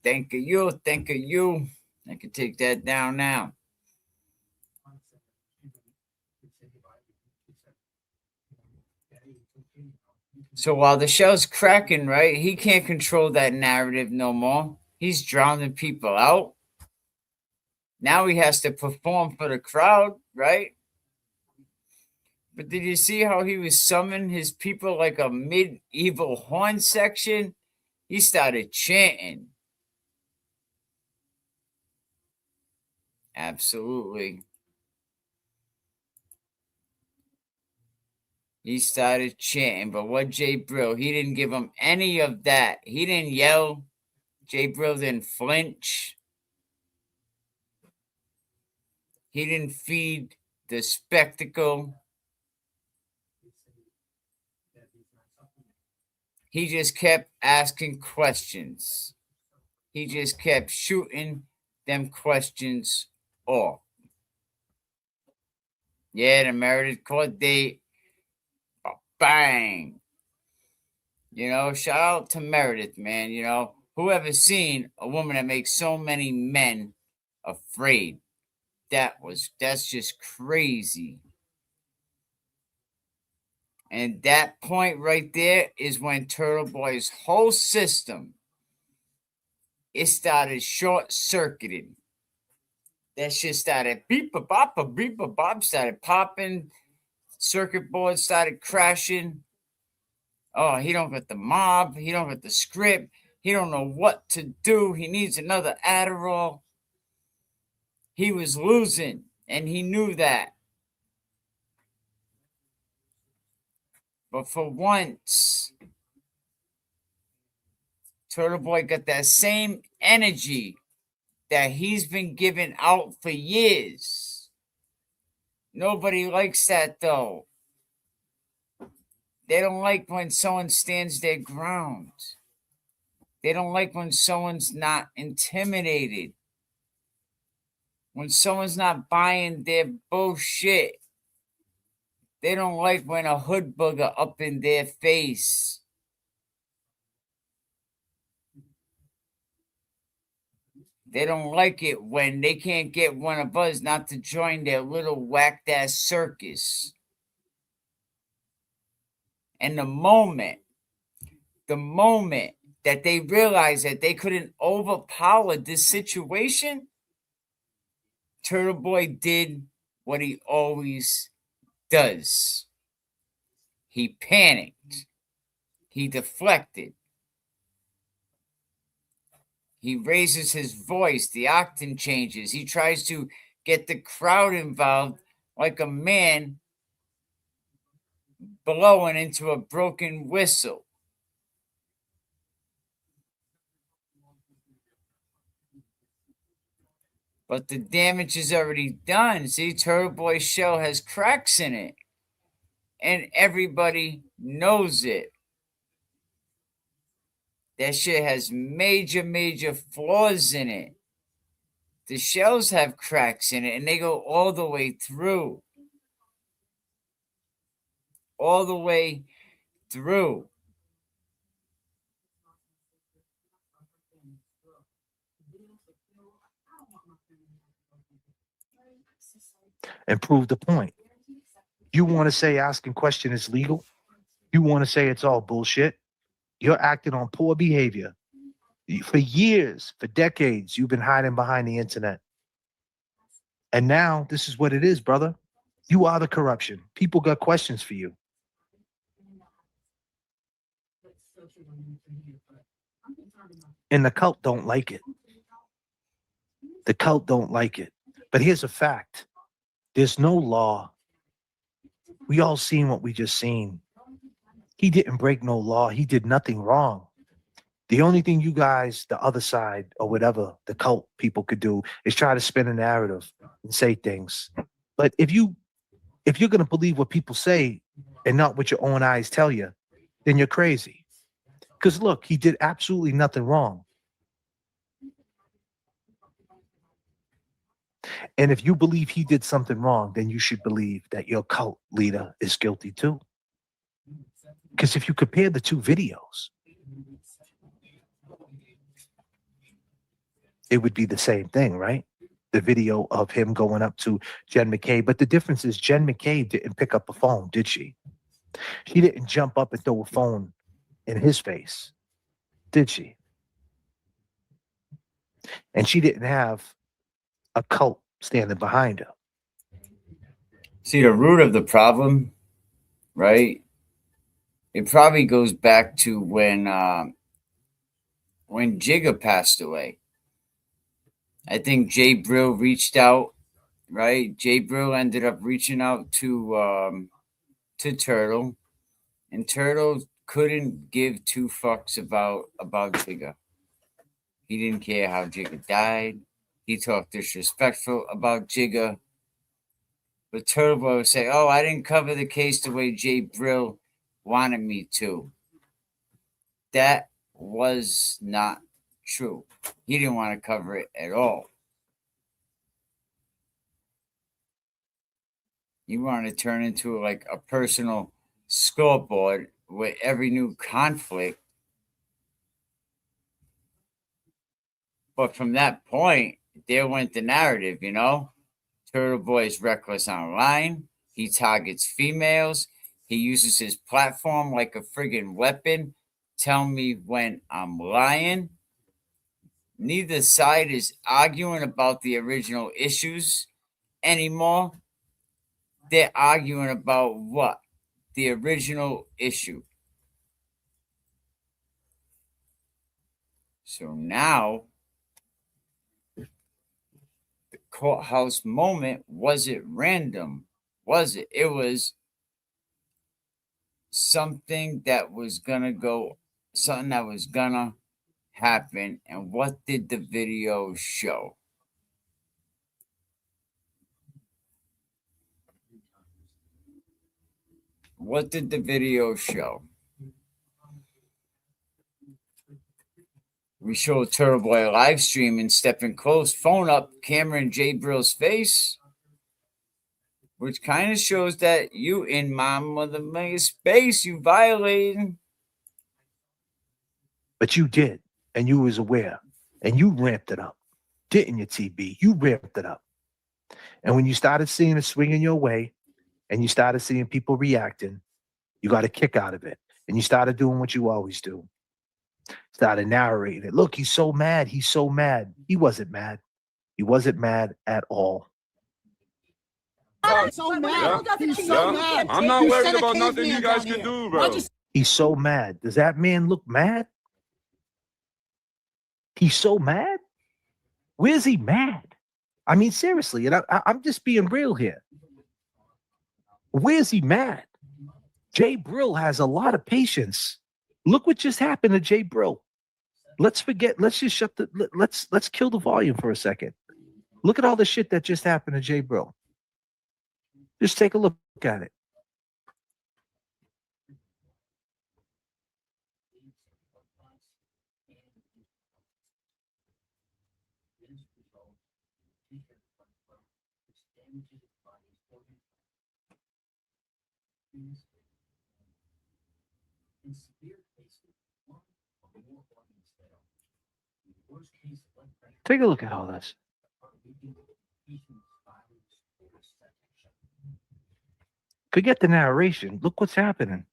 Thank you. I can take that down now. So while the shell's cracking, right, he can't control that narrative no more. He's drowning people out. Now he has to perform for the crowd, right? But did you see how he was summoning his people like a medieval horn section? He started chanting. Absolutely. He started chanting, but what JBrill, he didn't give him any of that. He didn't yell. JBrill didn't flinch. He didn't feed the spectacle. He just kept asking questions. He just kept shooting them questions off. Yeah, the Meredith court date. Bang. You know, shout out to Meredith, man. You know, whoever seen a woman that makes so many men afraid? That's just crazy. And that point right there is when Turtleboy's whole system, it started short-circuiting. That shit started beep-a-bop, started popping. Circuit board started crashing. Oh, he don't get the mob. He don't get the script. He don't know what to do. He needs another Adderall. He was losing, and he knew that. But for once, Turtleboy got that same energy that he's been giving out for years. Nobody likes that, though. They don't like when someone stands their ground. They don't like when someone's not intimidated. When someone's not buying their bullshit. They don't like when a hood booger up in their face. They don't like it when they can't get one of us not to join their little whacked ass circus. And the moment that they realized that they couldn't overpower this situation, Turtleboy did what he always does. He panicked. He deflected. He raises his voice. The octane changes. He tries to get the crowd involved like a man blowing into a broken whistle. But the damage is already done. See, Turtleboy's shell has cracks in it. And everybody knows it. That shit has major flaws in it. The shells have cracks in it, and they go all the way through. All the way through. And prove the point. You want to say asking question is legal? You want to say it's all bullshit? You're acting on poor behavior. For years, for decades, you've been hiding behind the internet. And now this is what it is, brother. You are the corruption. People got questions for you. And the cult don't like it. The cult don't like it. But here's a fact. There's no law. We all seen what we just seen. He didn't break no law. He did nothing wrong. The only thing you guys, the other side or whatever, the cult people could do is try to spin a narrative and say things. But if you're going to believe what people say and not what your own eyes tell you, then you're crazy. Because look, he did absolutely nothing wrong. And if you believe he did something wrong, then you should believe that your cult leader is guilty too. Because if you compare the two videos, it would be the same thing, right? The video of him going up to Jen McCabe. But the difference is Jen McCabe didn't pick up a phone, did she? She didn't jump up and throw a phone in his face, did she? And she didn't have a cult standing behind her. See, the root of the problem, right? It probably goes back to when when Jigga passed away. I think Jay Brill reached out, right? Jay Brill ended up reaching out to Turtle, and Turtle couldn't give two fucks about Jigga. He didn't care how Jigga died. He talked disrespectful about Jigga. But Turtleboy would say, "Oh, I didn't cover the case the way Jay Brill wanted me to." That was not true. He didn't want to cover it at all. You want to turn into like a personal scoreboard with every new conflict. But from that point, there went the narrative, you know? Turtle Boy is reckless online. He targets females. He uses his platform like a friggin' weapon. Tell me when I'm lying. Neither side is arguing about the original issues anymore. They're arguing about what? The original issue. So now, the courthouse moment, was it random? Was it? It was something that was gonna go, something that was gonna happen. And what did the video show? What did the video show? We showed Turtleboy live streaming, stepping close, phone up, camera in Jay Brill's face, which kind of shows that you in my mother space, you violating. But you did, and you was aware, and you ramped it up, didn't you, TB? You ramped it up. And when you started seeing it swinging your way, and you started seeing people reacting, you got a kick out of it. And you started doing what you always do. Started narrating it. Look, he's so mad. He's so mad. He wasn't mad. He wasn't mad at all. So mad. He's so mad. I'm not worried about nothing you guys can do, bro. He's so mad. Does that man look mad? He's so mad? Where's he mad? I mean, seriously, and I'm just being real here. Where's he mad? Jay Brill has a lot of patience. Look what just happened to Jay Brill. Let's forget. Let's just shut the. Let's kill the volume for a second. Look at all the shit that just happened to Jay Brill. Just take a look at it. Take a look at all this. Forget the narration. Look what's happening.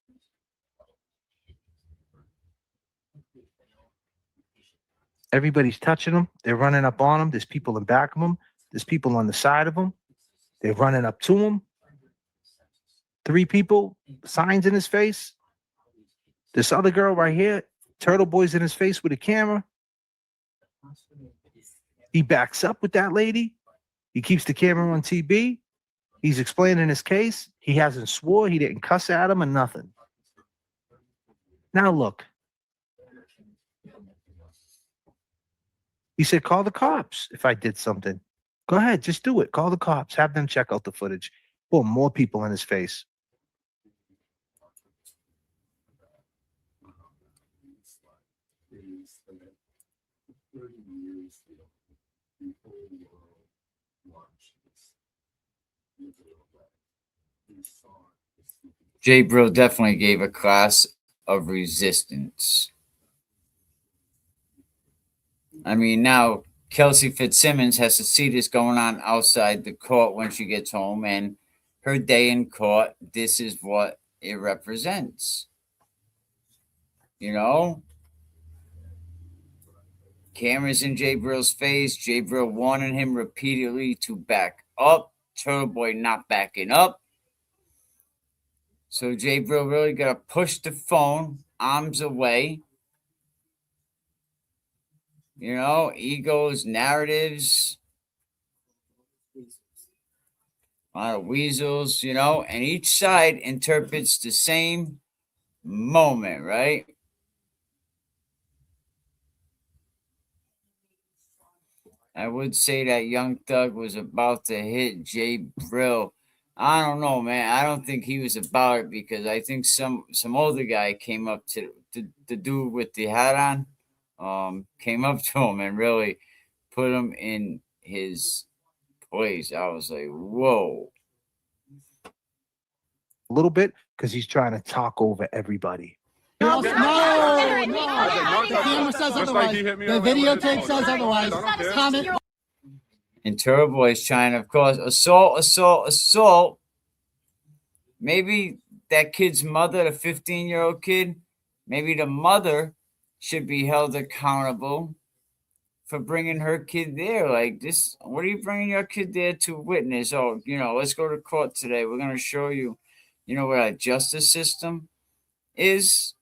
Everybody's touching them. They're running up on them. There's people in back of them. There's people on the side of them. They're running up to him. 3 people, signs in his face. This other girl right here, Turtle Boy's in his face with a camera. He backs up with that lady. He keeps the camera on TB. He's explaining his case. He hasn't swore. He didn't cuss at him or nothing. Now look. He said, call the cops if I did something. Go ahead, just do it. Call the cops. Have them check out the footage. Boom, more people in his face. Jay Brill definitely gave a class of resistance. I mean, now Kelsey Fitzsimmons has to see this going on outside the court when she gets home, and her day in court, this is what it represents. You know? Cameras in Jay Brill's face, Jay Brill warning him repeatedly to back up, Turtleboy not backing up. So Jay Brill really got to push the phone, arms away. You know, egos, narratives, a lot of weasels, you know, and each side interprets the same moment, right? I would say that Young Thug was about to hit Jay Brill. I don't know, man. I don't think he was about it because I think some older guy came up to the dude with the hat on, came up to him and really put him in his place. I was like, whoa. A little bit because he's trying to talk over everybody. No. The camera says otherwise. The videotape says otherwise. Comment. And Turtleboy's trying to, of course, assault. Maybe that kid's mother, the 15-year-old kid, maybe the mother should be held accountable for bringing her kid there. Like this, what are you bringing your kid there to witness? Oh, you know, let's go to court today. We're going to show you, you know, what our justice system is.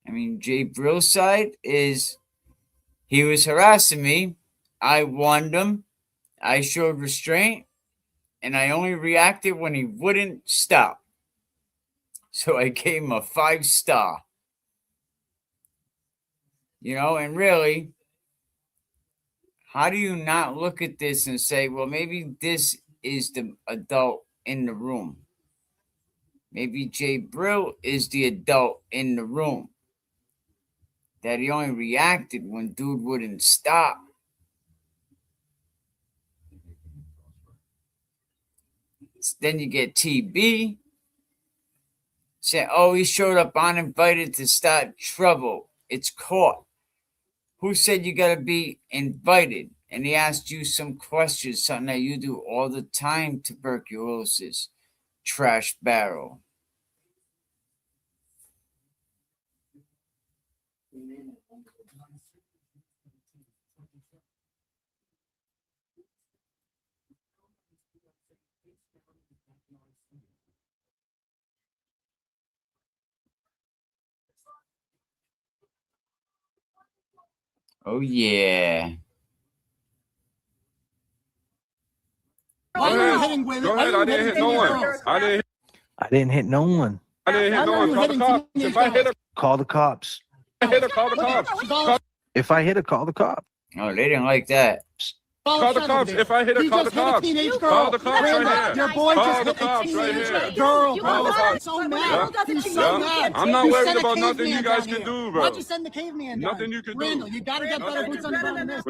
I mean, Jay Brill's side is he was harassing me. I warned him. I showed restraint. And I only reacted when he wouldn't stop. So I gave him a 5-star. You know, and really, how do you not look at this and say, well, maybe this is the adult in the room? Maybe Jay Brill is the adult in the room. That he only reacted when dude wouldn't stop. Then you get TB saying, oh, he showed up uninvited to start trouble. It's caught. Who said you got to be invited? And he asked you some questions, something that you do all the time, tuberculosis, trash barrel. Oh, yeah. Go ahead. I didn't hit no one. I didn't hit no one. Call the cops. If I hit her, call the cops. Oh, they didn't like that. Call the cops. If I hit her, call the cops. Call the cops right here. Your boy Call just the hit a cops right teenage here. girl. Call the cops. So mad. He's so mad. I'm not You worried sent a about nothing you caveman guys down can here. do, bro. Why'd you send the caveman down? Nothing you can do. Randall, you gotta get better boots on the ground than this.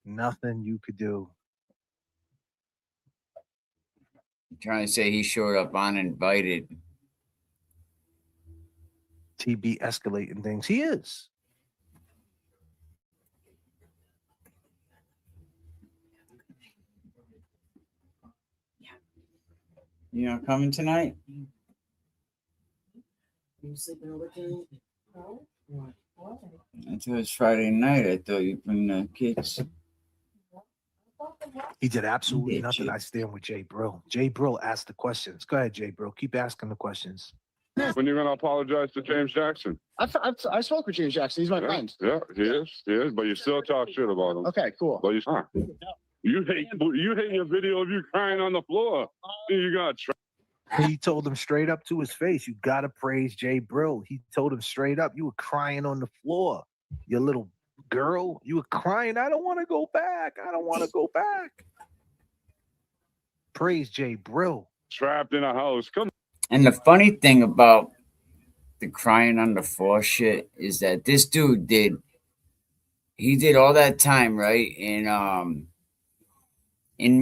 Nothing you could do. Trying to say he showed up uninvited. TB escalating things. He is. You not coming tonight? Until it's Friday night, I thought you'd bring the kids. He did absolutely nothing. I stand with Jay Brill. Jay Brill asked the questions. Go ahead, Jay Brill. Keep asking the questions. When you're gonna apologize to James Jackson? I spoke with James Jackson. He's my friend. Yeah, he is. But you still talk shit about him. Okay, cool. But you hate your video of you crying on the floor. You got. He told him straight up to his face, you got to praise Jay Brill. He told him straight up, you were crying on the floor. You little girl, you were crying. I don't want to go back. I don't want to go back. Praise Jay Brill. Trapped in a house. Come on. And the funny thing about the crying on the floor shit is that this dude did all that time, right? In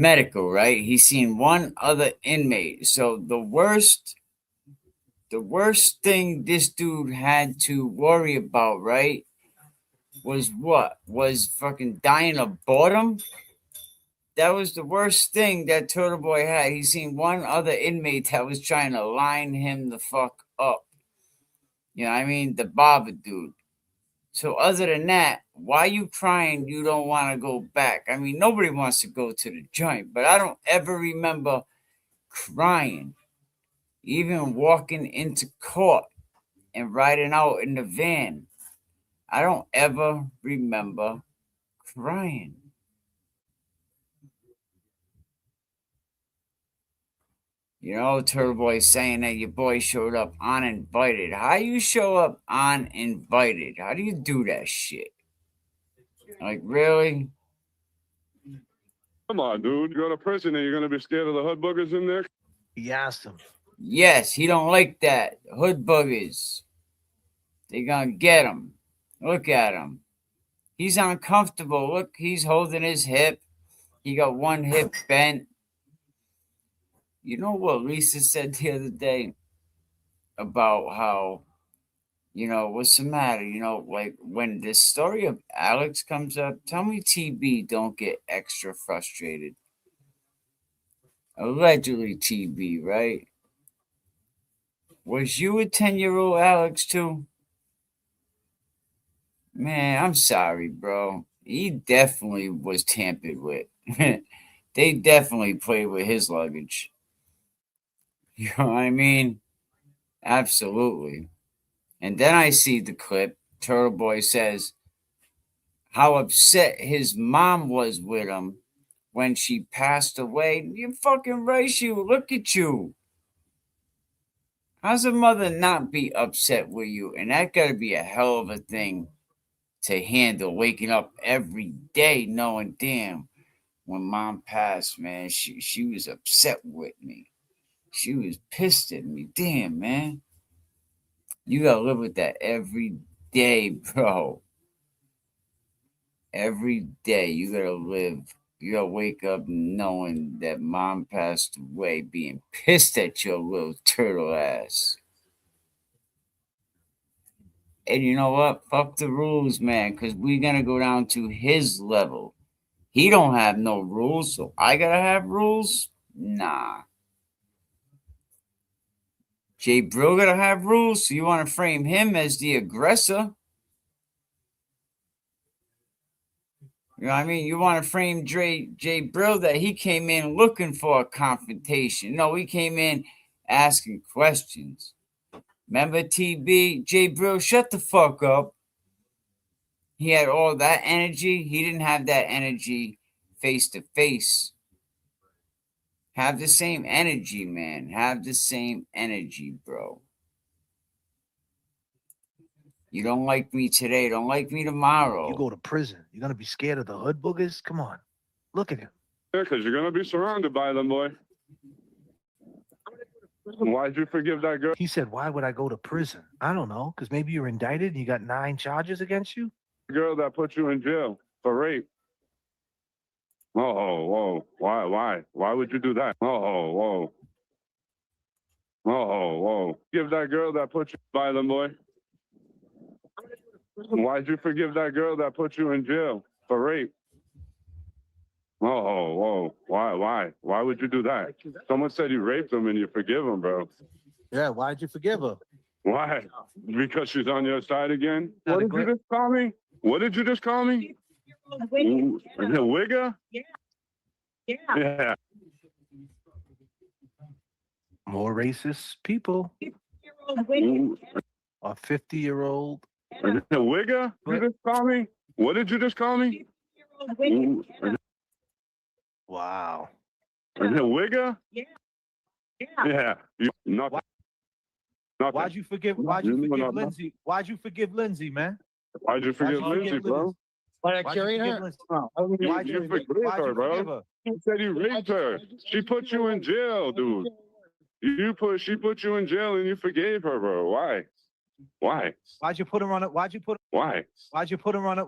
medical, right? He's seen one other inmate. So the worst thing this dude had to worry about, right, was what? Was fucking dying of boredom? That was the worst thing that Turtleboy had. He seen one other inmate that was trying to line him the fuck up. You know what I mean? The barber dude. So other than that, why you crying you don't want to go back? I mean, nobody wants to go to the joint, but I don't ever remember crying, even walking into court and riding out in the van. I don't ever remember crying. You know, Turtleboy saying that your boy showed up uninvited. How you show up uninvited? How do you do that shit? Like, really? Come on, dude. You go to prison and you're gonna be scared of the hood boogers in there? He asked him. Yes, he don't like that. Hood boogers. They gonna get him. Look at him. He's uncomfortable. Look, he's holding his hip. He got one hip bent. You know what Lisa said the other day about how, you know, what's the matter? You know, like when this story of Alex comes up, tell me TB don't get extra frustrated. Allegedly TB, right? Was you a 10-year-old Alex too? Man, I'm sorry, bro. He definitely was tampered with. They definitely played with his luggage. You know what I mean? Absolutely. And then I see the clip. Turtleboy says how upset his mom was with him when she passed away. You fucking right, you. Look at you. How's a mother not be upset with you? And that got to be a hell of a thing to handle, waking up every day knowing, damn, when mom passed, man, she was upset with me. She was pissed at me. Damn, man. You got to live with that every day, bro. Every day you got to live. You got to wake up knowing that mom passed away, being pissed at your little turtle ass. And you know what? Fuck the rules, man, because we're going to go down to his level. He don't have no rules, so I got to have rules? Nah. JBrill got to have rules, so you want to frame him as the aggressor? You know what I mean? You want to frame JBrill that he came in looking for a confrontation. No, he came in asking questions. Remember TB? JBrill, shut the fuck up. He had all that energy. He didn't have that energy face to face. Have the same energy, man. Have the same energy, bro. You don't like me today. Don't like me tomorrow. You go to prison. You're going to be scared of the hood boogers? Come on. Look at him. Yeah, because you're going to be surrounded by them, boy. Why'd you forgive that girl? He said, why would I go to prison? I don't know. Because maybe you're indicted and you got 9 charges against you? Girl that put you in jail for rape. Oh, whoa. Why? Why would you do that? Oh, whoa. Oh, whoa. Give that girl that put you by them, boy. Why'd you forgive that girl that put you in jail for rape? Oh, whoa. Why would you do that? Someone said you raped them and you forgive them, bro. Yeah, why'd you forgive her? Why? Because she's on your side again? What did you just call me? What did you just call me? A wigger? Yeah. More racist people. A 50-year-old. A wigger? You just call me? What did you just call me? Wow. A wigger? Yeah. Why'd you forgive Lindsay? Why'd you forgive Lindsay, man? Why'd you forgive Lindsay, bro? Why I carried her? You forgave her, bro. You said you raped her. She put you in jail, dude. She put you in jail and you forgave her, bro. Why? Why'd you put her on it? Why'd you put her on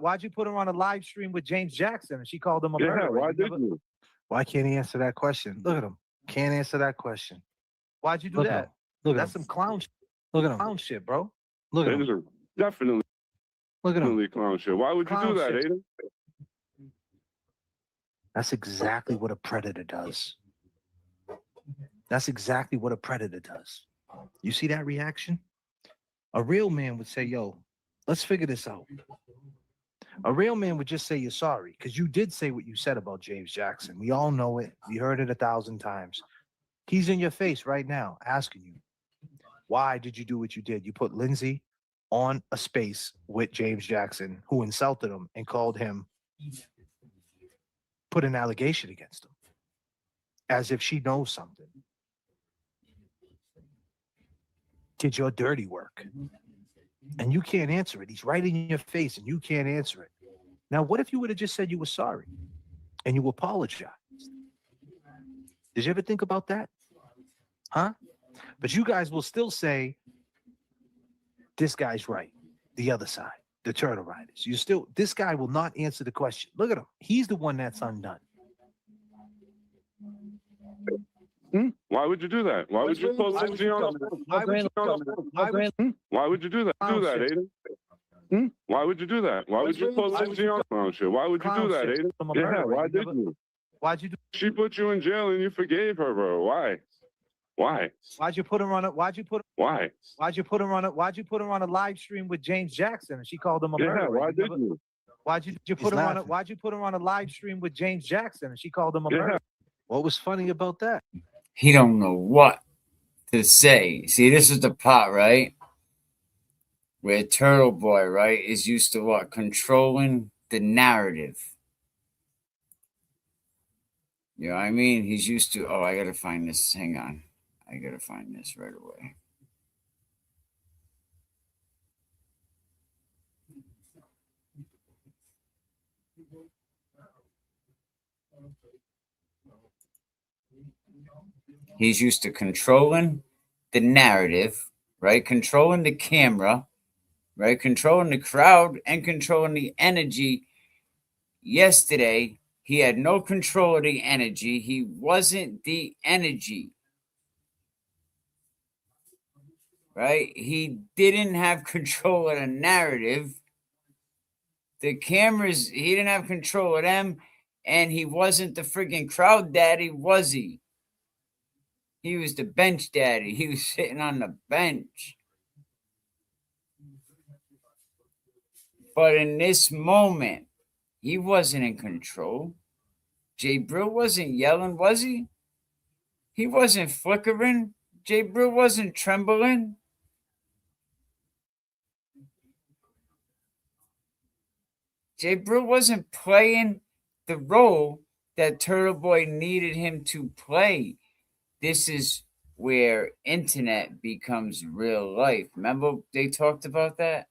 a live stream with James Jackson and she called him a murderer? Why did you? Why can't he answer that question? Look at him. Can't answer that question. Why'd you do that? Look, that's some clown shit. Look at him. Clown shit, bro. Look at him. Definitely. Look at him. Clown shit. Why would you do that, Aiden? That's exactly what a predator does. That's exactly what a predator does. You see that reaction? A real man would say, yo, let's figure this out. A real man would just say you're sorry because you did say what you said about James Jackson. We all know it. We heard it 1,000 times. He's in your face right now asking you. Why did you do what you did? You put Lindsay on a space with James Jackson, who insulted him and called him, put an allegation against him, as if she knows something. Did your dirty work. And you can't answer it. He's right in your face and you can't answer it. Now, what if you would have just said you were sorry and you apologized? Did you ever think about that? Huh? But you guys will still say, this guy's right. The other side, the turtle riders. This guy will not answer the question. Look at him. He's the one that's undone. Why would you do that? Why would you put Lindsay on? Why would you do that? Do that, Aiden. Why would you do that? Why would you put Lindsay on? Why would you do that, Aiden? Yeah, why did you? Why'd you do? She put you in jail and you forgave her, bro. Why? Why? Why'd you put her on it? Why'd you put her on a live stream with James Jackson and she called him a murderer? Why did you? Why'd you put her on a live stream with James Jackson and she called him a murderer? What was funny about that? He don't know what to say. See, this is the part, right? Where Turtleboy, right, is used to what? Controlling the narrative. You know what I mean? He's used to, I gotta find this. Hang on. I gotta find this right away. He's used to controlling the narrative, right? Controlling the camera, right? Controlling the crowd and controlling the energy. Yesterday, he had no control of the energy. He wasn't the energy, right? He didn't have control of the narrative. The cameras, he didn't have control of them. And he wasn't the friggin' crowd daddy, was he? He was the bench daddy. He was sitting on the bench. But in this moment, he wasn't in control. JBrill wasn't yelling, was he? He wasn't flickering. JBrill wasn't trembling. JBrill wasn't playing the role that Turtleboy needed him to play. This is where internet becomes real life. Remember they talked about that?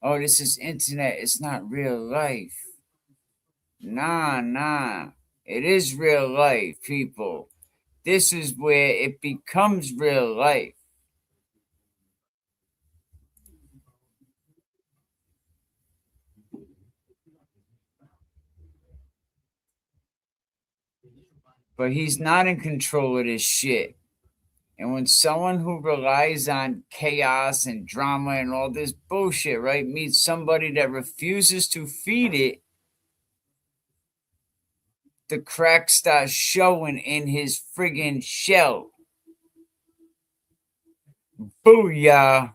Oh, this is internet. It's not real life. Nah. It is real life, people. This is where it becomes real life. But he's not in control of this shit. And when someone who relies on chaos and drama and all this bullshit, right, meets somebody that refuses to feed it, the crack starts showing in his friggin' shell. Booyah.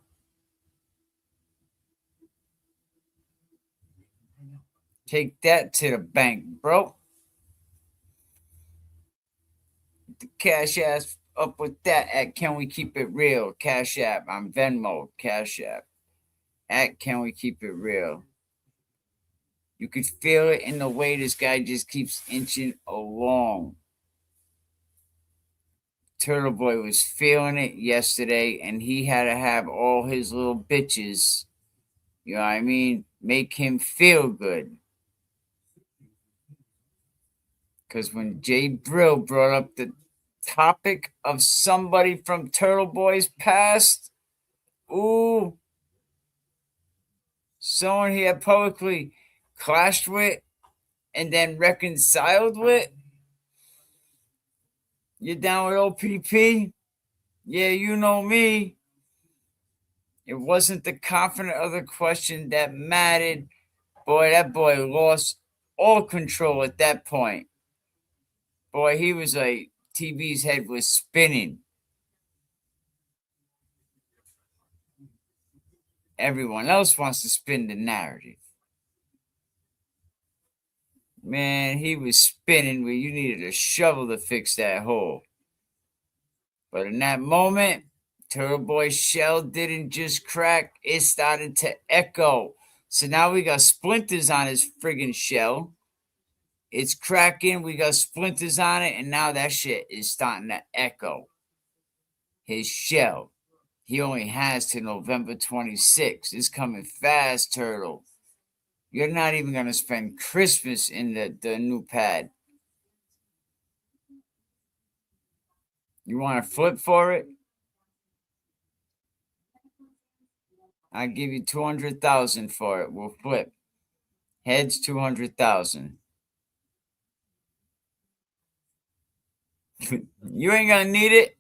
Take that to the bank, bro. The Cash App up with that at Can We Keep It Real? Cash App. I'm Venmo. Cash App. At Can We Keep It Real? You could feel it in the way this guy just keeps inching along. Turtleboy was feeling it yesterday, and he had to have all his little bitches, you know what I mean, make him feel good. Because when Jay Brill brought up the topic of somebody from Turtleboy's past, ooh, someone he had publicly clashed with and then reconciled with. You down with OPP? Yeah, you know me. It wasn't the confident other question that mattered. Boy, that boy lost all control at that point. Boy, he was like, TV's head was spinning. Everyone else wants to spin the narrative. Man, he was spinning where you needed a shovel to fix that hole. But in that moment, Turtleboy's shell didn't just crack, it started to echo. So now we got splinters on his friggin' shell. It's cracking, we got splinters on it, and now that shit is starting to echo. His shell. He only has to November 26th. It's coming fast, Turtle. You're not even going to spend Christmas in the new pad. You want to flip for it? I'll give you 200,000 for it. We'll flip. Heads 200,000. You ain't gonna need it.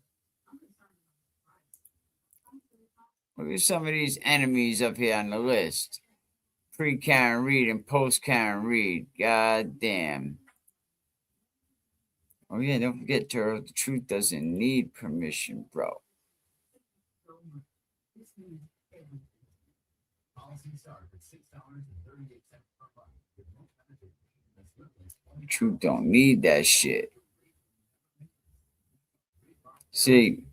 Look at some of these enemies up here on the list. Pre-Karen Reed and post-Karen Reed. God damn. Oh yeah, don't forget, Turtle. The truth doesn't need permission, bro. The truth don't need that shit. See,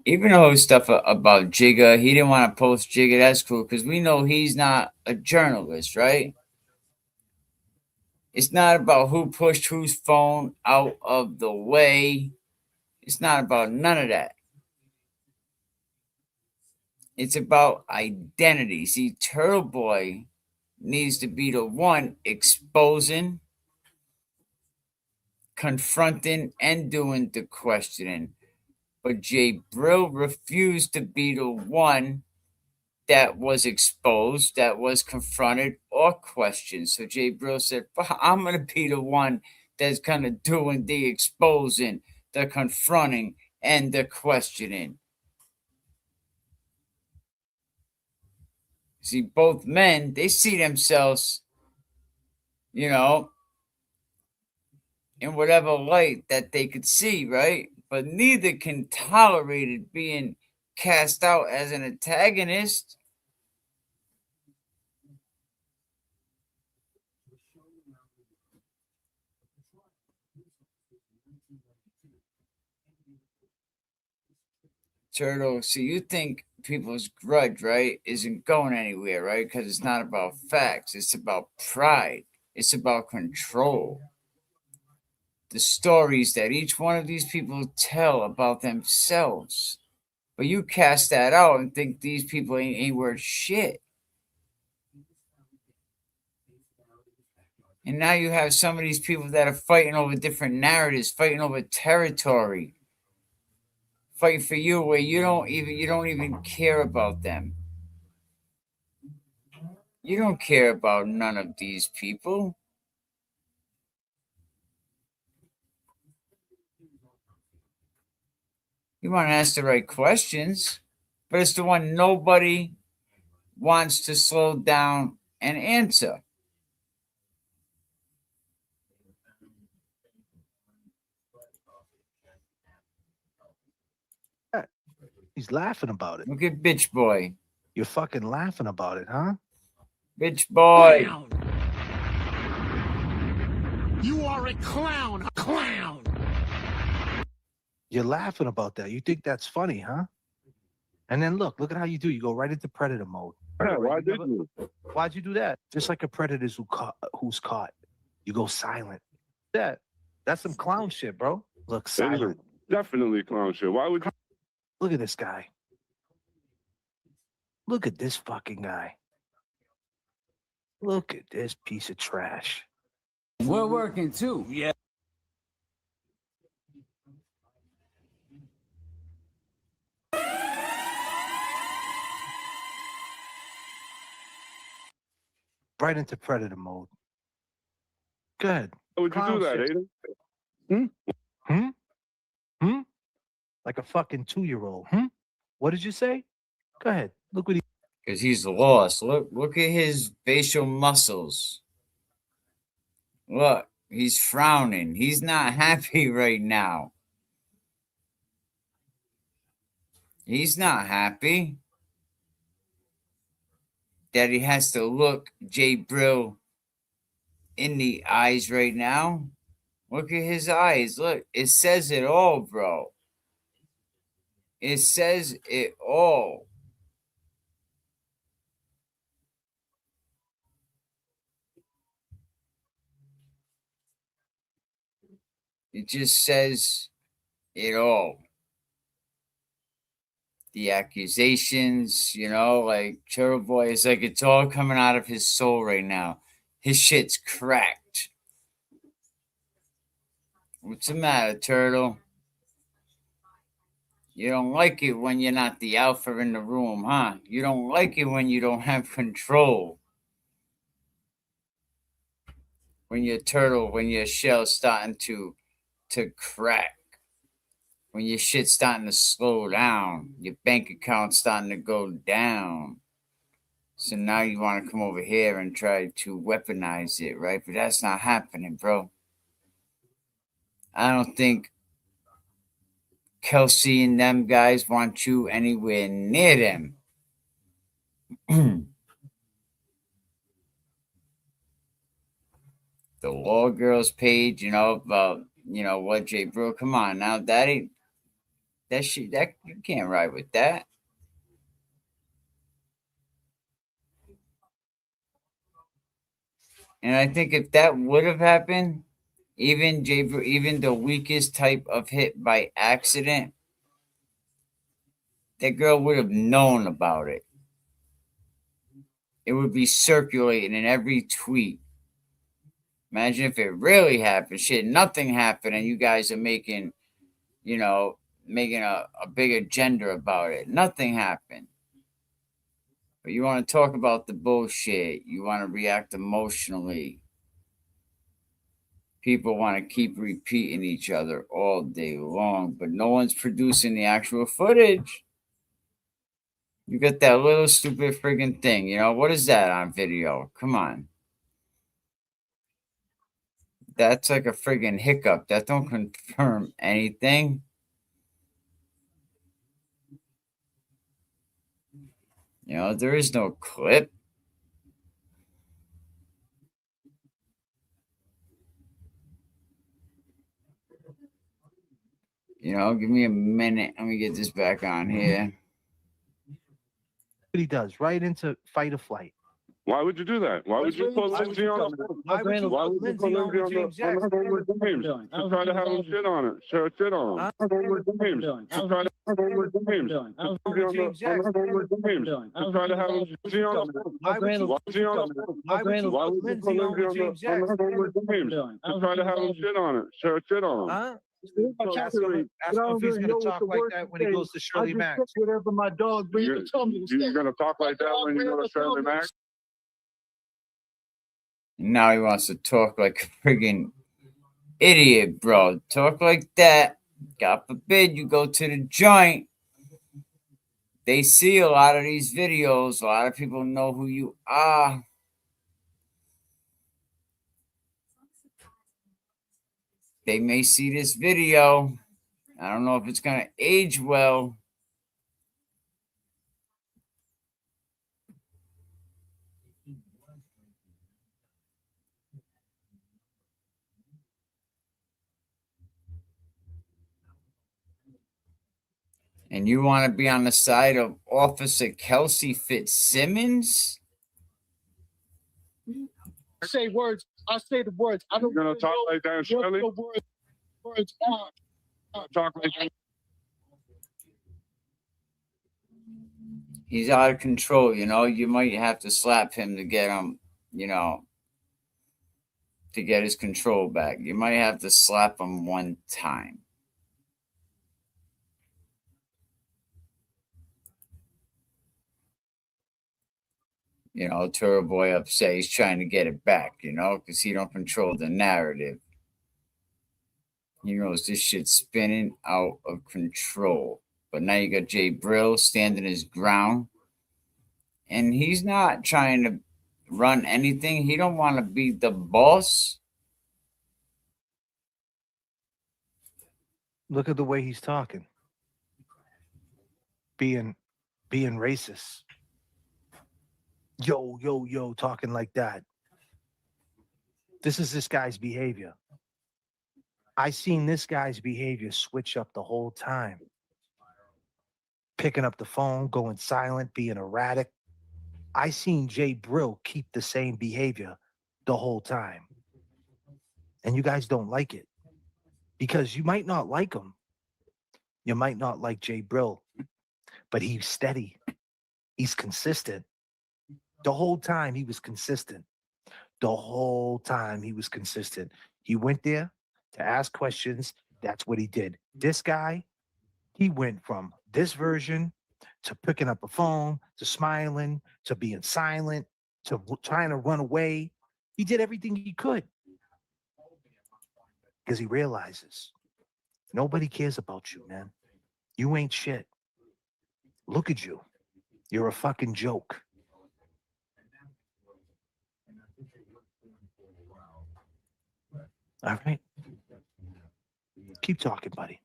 even though stuff about Jigga, he didn't want to post Jigga. That's cool because we know he's not a journalist, right? It's not about who pushed whose phone out of the way. It's not about none of that. It's about identity. See, Turtleboy needs to be the one exposing, confronting, and doing the questioning. But JBrill refused to be the one that was exposed, that was confronted or questioned. So JBrill said, I'm going to be the one that's kind of doing the exposing, the confronting, and the questioning. See, both men, they see themselves, you know, in whatever light that they could see, right? But neither can tolerate it being cast out as an antagonist. Turtle, so you think people's grudge, right, isn't going anywhere, right? Because it's not about facts. It's about pride. It's about control. The stories that each one of these people tell about themselves. But you cast that out and think these people ain't worth shit. And now you have some of these people that are fighting over different narratives, fighting over territory, fighting for you where you don't even care about them. You don't care about none of these people. You want to ask the right questions, but it's the one nobody wants to slow down and answer. He's laughing about it. Look at bitch boy. You're fucking laughing about it, huh? Bitch boy. You are a clown, a clown. You're laughing about that. You think that's funny, huh? And then look at how you do. You go right into predator mode. Yeah, why did you? Why'd you do that? Just like a predator's who's caught. You go silent. That's some clown shit, bro. Look, silent. Definitely clown shit. Why would you? Look at this guy. Look at this fucking guy. Look at this piece of trash. We're working too. Yeah. Right into predator mode. Go ahead. Why would you do that, Aiden? Like a fucking 2-year-old. What did you say? Go ahead. Look what he. Because he's lost. Look at his facial muscles. Look, he's frowning. He's not happy right now. He's not happy that he has to look JBrill in the eyes right now. Look at his eyes. Look, it says it all, bro. It says it all. It just says it all. The accusations, you know, like Turtleboy is like it's all coming out of his soul right now. His shit's cracked. What's the matter, Turtle? You don't like it when you're not the alpha in the room, huh? You don't like it when you don't have control. When your turtle, when your shell's starting to crack. When your shit's starting to slow down. Your bank account's starting to go down. So now you want to come over here and try to weaponize it, right? But that's not happening, bro. I don't think Kelsey and them guys want you anywhere near them. The Law Girls page, you know, about, you know, what JBrill, come on now, that ain't, that shit, that you can't ride with that. And I think if that would have happened, even JBrill, even the weakest type of hit by accident, that girl would have known about it. It would be circulating in every tweet. Imagine if it really happened. Shit, nothing happened, and you guys are making, you know, making a big agenda about it. Nothing happened. But you want to talk about the bullshit. You want to react emotionally. People want to keep repeating each other all day long, but no one's producing the actual footage. You got that little stupid friggin' thing, you know? What is that on video? Come on. That's like a friggin' hiccup. That don't confirm anything. You know, there is no clip. You know, give me a minute. Let me get this back on here. What he does, right into fight or flight. Why would you do that? Why would you put Lindsay on? Why would you put Lindsay on with James Jackson? Games. Just try to have him shit on it. Shit on him. Games. Just try to have him with the games. James Jackson. Games. Just try to have him shit on it. Why would you put Lindsay on with James Jackson? Games. Just try to have him shit on it. Shit on him. Huh? Ask him if he's going to talk like that when he goes to Shirley Mack. Whatever my dog brings, You're going to talk like that when you go to Shirley Mack? Now he wants to talk like a friggin' idiot, bro. Talk like that. God forbid you go to the joint. They see a lot of these videos. A lot of people know who you are. They may see this video. I don't know if it's going to age well. And you want to be on the side of Officer Kelsey Fitzsimmons? Say words. I say the words. I don't. You're gonna talk like that, Shirley? Words on. Talk like that. He's out of control, you know. You might have to slap him to get him, you know, to get his control back. You might have to slap him one time. You know, Turtleboy upset. He's trying to get it back, you know, because he don't control the narrative. He knows this shit's spinning out of control. But now you got Jay Brill standing his ground. And he's not trying to run anything. He don't want to be the boss. Look at the way he's talking. Being racist. Yo, talking like that. This is this guy's behavior. I seen this guy's behavior switch up the whole time. picking up the phone, going silent, being erratic. I seen Jay Brill keep the same behavior the whole time. And you guys don't like it because you might not like him. You might not like Jay Brill, but he's steady. He's consistent. The whole time he was consistent. The whole time he was consistent. He went there to ask questions. That's what he did. This guy, he went from this version to picking up a phone, to smiling, to being silent, to trying to run away. He did everything he could because he realizes nobody cares about you, man. You ain't shit. Look at you. You're a fucking joke. All right. Keep talking, buddy.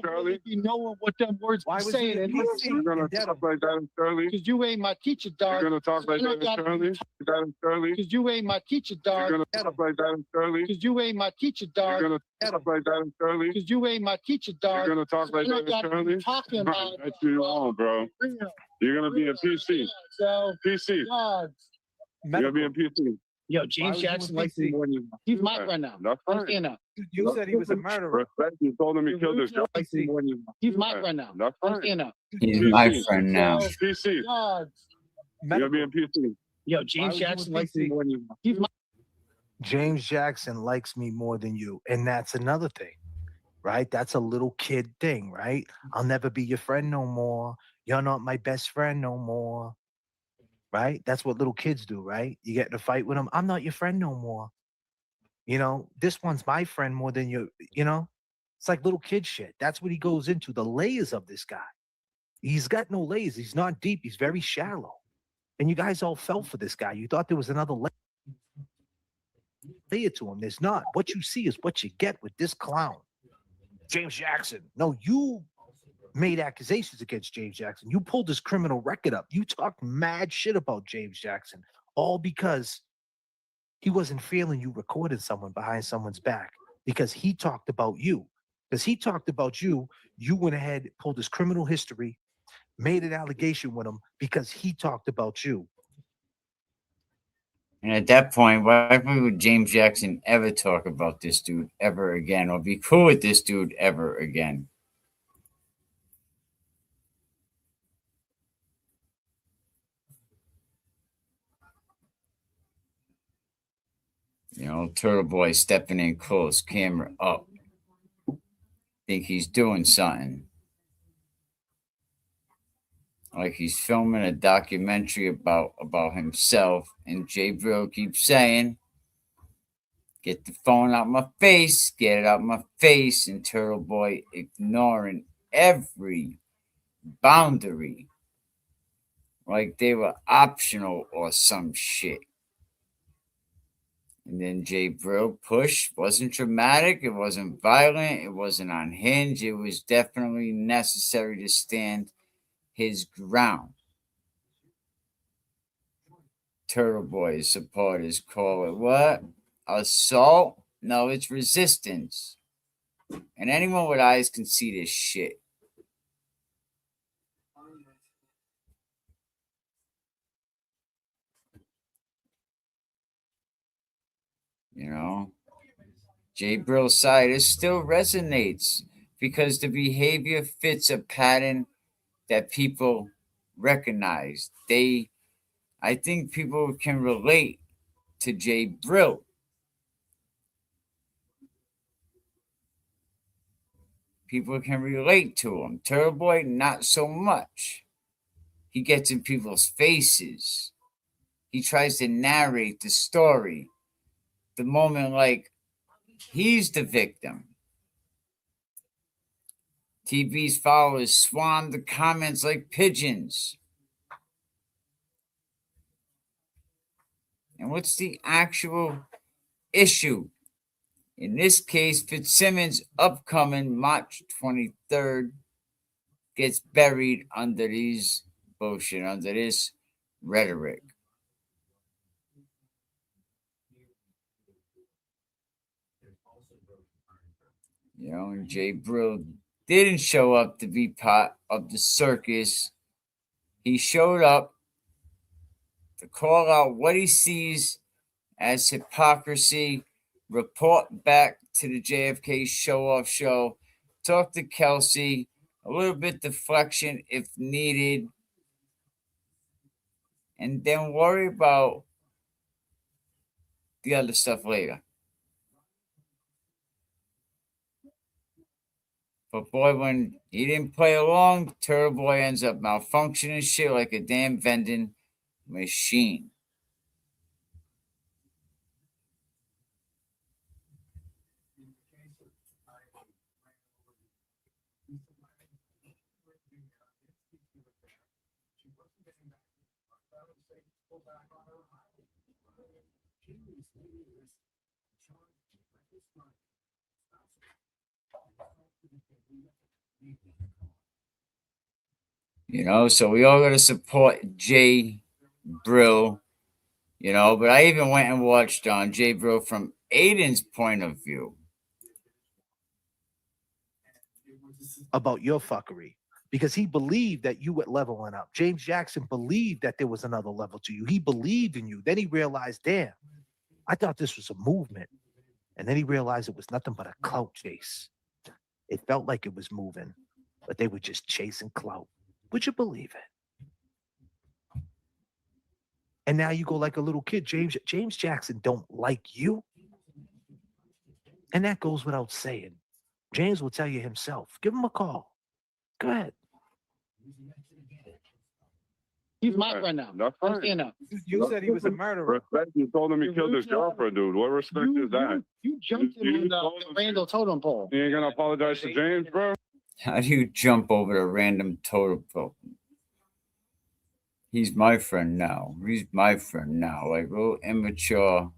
Shirley? You know what them words Why be was saying. you And You're gonna talk like that in Shirley? because you ain't my teacher, dog. You're gonna talk like that in Shirley? That in Shirley? Because you ain't my teacher, dog. You're gonna talk like that in Shirley? Because you ain't my teacher, dog. You're gonna talk like that in Shirley? Because you ain't my teacher, dog. You're gonna talk like that in Shirley? Talking about That's you wrong, bro. You're gonna be a PC. so PC. God. You're gonna be a PC. Yo, James Jackson likes me more than you. He's my friend now. That's I'm fine. saying that. You said he was a murderer. Respect. You told him he killed his job. Likes me more than you. He's my friend now. That's I'm fine. saying that. He's my friend now. PC. God. You're gonna be a PC. Yo, James Jackson likes me more than you. He's my James Jackson likes me more than you. And that's another thing, right? That's a little kid thing, right? I'll never be your friend no more. You're not my best friend no more. Right? That's what little kids do, right? You get in a fight with them. I'm not your friend no more. You know, this one's my friend more than you, you know? It's like little kid shit. That's what he goes into. The layers of this guy. He's got no layers. He's not deep. He's very shallow. And you guys all fell for this guy. You thought there was another layer to him. There's not. What you see is what you get with this clown. James Jackson. No, you made accusations against James Jackson. You pulled his criminal record up. You talked mad shit about James Jackson, all because he wasn't feeling you recorded someone behind someone's back because he talked about you. Because he talked about you, you went ahead, pulled his criminal history, made an allegation with him because he talked about you. And at that point, why would James Jackson ever talk about this dude ever again or be cool with this dude ever again? You know, Turtleboy stepping in close, camera up. Think he's doing something. Like he's filming a documentary about himself. And JBrill keeps saying, get the phone out my face, get it out my face. And Turtleboy ignoring every boundary. Like they were optional or some shit. And then JBrill push wasn't dramatic, it wasn't violent, it wasn't unhinged. It was definitely necessary to stand his ground. Turtleboy supporters call it what? Assault? No, it's resistance. And anyone with eyes can see this shit. You know, JBrill's side it still resonates because the behavior fits a pattern that people recognize. I think people can relate to JBrill. People can relate to him. Turtleboy, not so much. He gets in people's faces. He tries to narrate the story. The moment like he's the victim. TV's followers swarm the comments like pigeons. And what's the actual issue? In this case, Fitzsimmons' upcoming March 23rd gets buried under these bullshit, under this rhetoric. You know, and JBrill didn't show up to be part of the circus. He showed up to call out what he sees as hypocrisy, report back to the JFK show-off show, talk to Kelsey, a little bit deflection if needed, and then worry about the other stuff later. But boy, when he didn't play along, Turtleboy ends up malfunctioning shit like a damn vending machine. You know, so we all got to support Jay Brill, you know, but I even went and watched Jay Brill from Aiden's point of view. About your fuckery. Because he believed that you were leveling up. James Jackson believed that there was another level to you. He believed in you. Then he realized, damn, I thought this was a movement. And then he realized it was nothing but a clout chase. It felt like it was moving, but they were just chasing clout. Would you believe it? And now you go like a little kid. James Jackson don't like you. And that goes without saying. James will tell you himself. Give him a call. Go ahead. He's my friend now. That's fine. Stand up. You said he was a murderer. Respect. You told him he killed his girlfriend, dude. What respect is that? You jumped him on the Randall totem pole. You ain't gonna apologize to James, bro? How do you jump over a random totem pole? He's my friend now. He's my friend now. Like real immature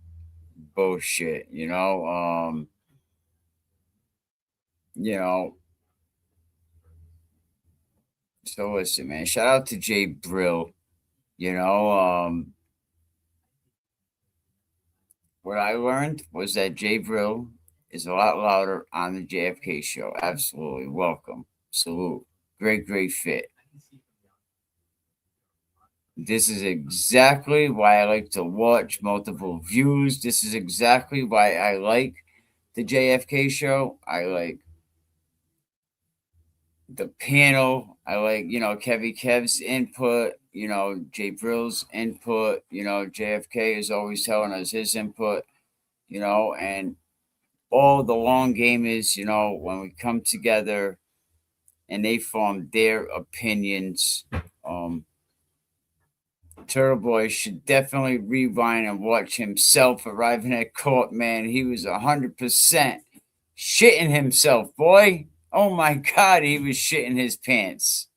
bullshit, you know? You know. So listen, man. Shout out to Jay Brill. You know, what I learned was that Jay Brill is a lot louder on the JFK show. Absolutely. Welcome. Salute. Great, great fit. This is exactly why I like to watch multiple views. This is exactly why I like the JFK show. I like the panel. I like, you know, Kev's input, you know, Jay Brill's input, you know, JFK is always telling us his input, you know, and all the long game is, you know, when we come together and they form their opinions, Turtleboy should definitely rewind and watch himself arriving at court, man. He was 100% shitting himself, boy. Oh my God, he was shitting his pants.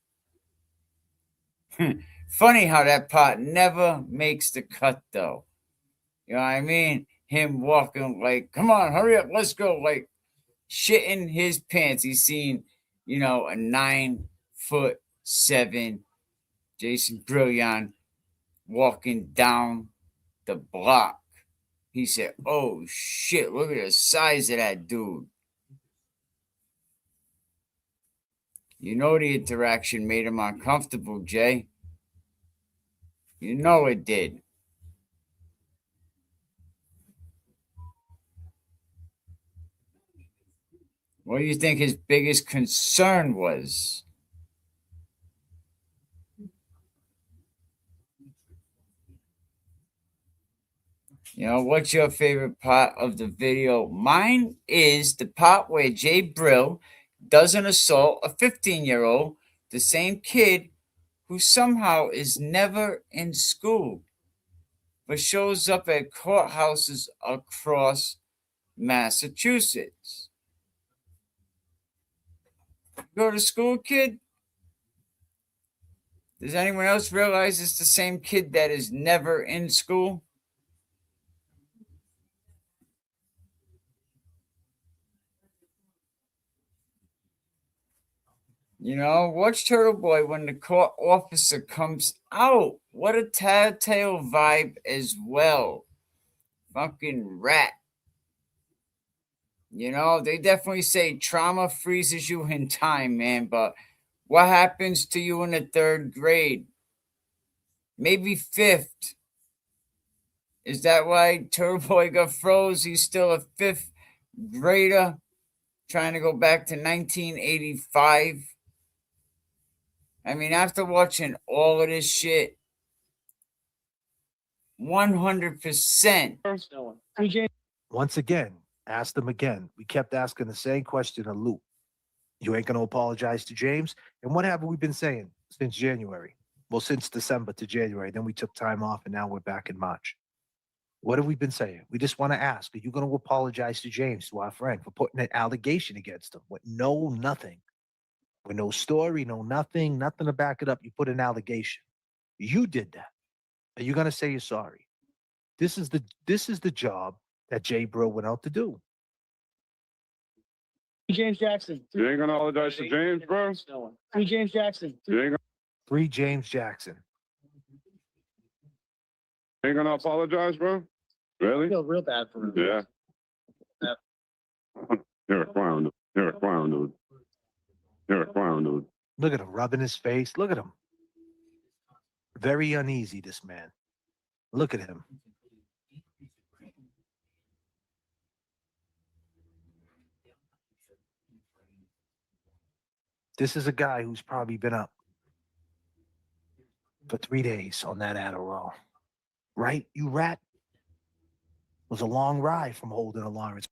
Funny how that part never makes the cut, though. You know what I mean? Him walking like, come on, hurry up, let's go. Like, shitting his pants. He's seen, you know, a 9'7" Jason Brillion walking down the block. He said, oh shit, look at the size of that dude. You know the interaction made him uncomfortable, Jay. You know it did. What do you think his biggest concern was? You know, what's your favorite part of the video? Mine is the part where Jay Brill doesn't assault a 15-year-old, the same kid who somehow is never in school, but shows up at courthouses across Massachusetts. Go to school, kid? Does anyone else realize it's the same kid that is never in school? You know, watch Turtleboy when the court officer comes out. What a tattletale vibe as well. Fucking rat. You know, they definitely say trauma freezes you in time, man. But what happens to you in the third grade? Maybe fifth. Is that why Turtleboy got froze? He's still a fifth grader trying to go back to 1985. I mean, after watching all of this shit, 100%. Once again, ask them again. We kept asking the same question a loop. You ain't going to apologize to James? And what have we been saying since January? Well, since December to January. Then we took time off, and now we're back in March. What have we been saying? We just want to ask, are you going to apologize to James, to our friend, for putting an allegation against him with nothing? With no story, nothing to back it up. You put an allegation. You did that. Are you going to say you're sorry? This is the job that Jay Brill went out to do. James Jackson. You ain't gonna apologize to James, bro? Free James Jackson. You ain't Free James Jackson. gonna apologize, bro? Really? I feel real bad for him. Yeah. You're a clown, dude. You're a clown, dude. You're a clown, dude. Look at him rubbing his face. Look at him. Very uneasy, this man. Look at him. This is a guy who's probably been up for 3 days on that Adderall. Right, you rat? It was a long ride from Holden to Lawrence.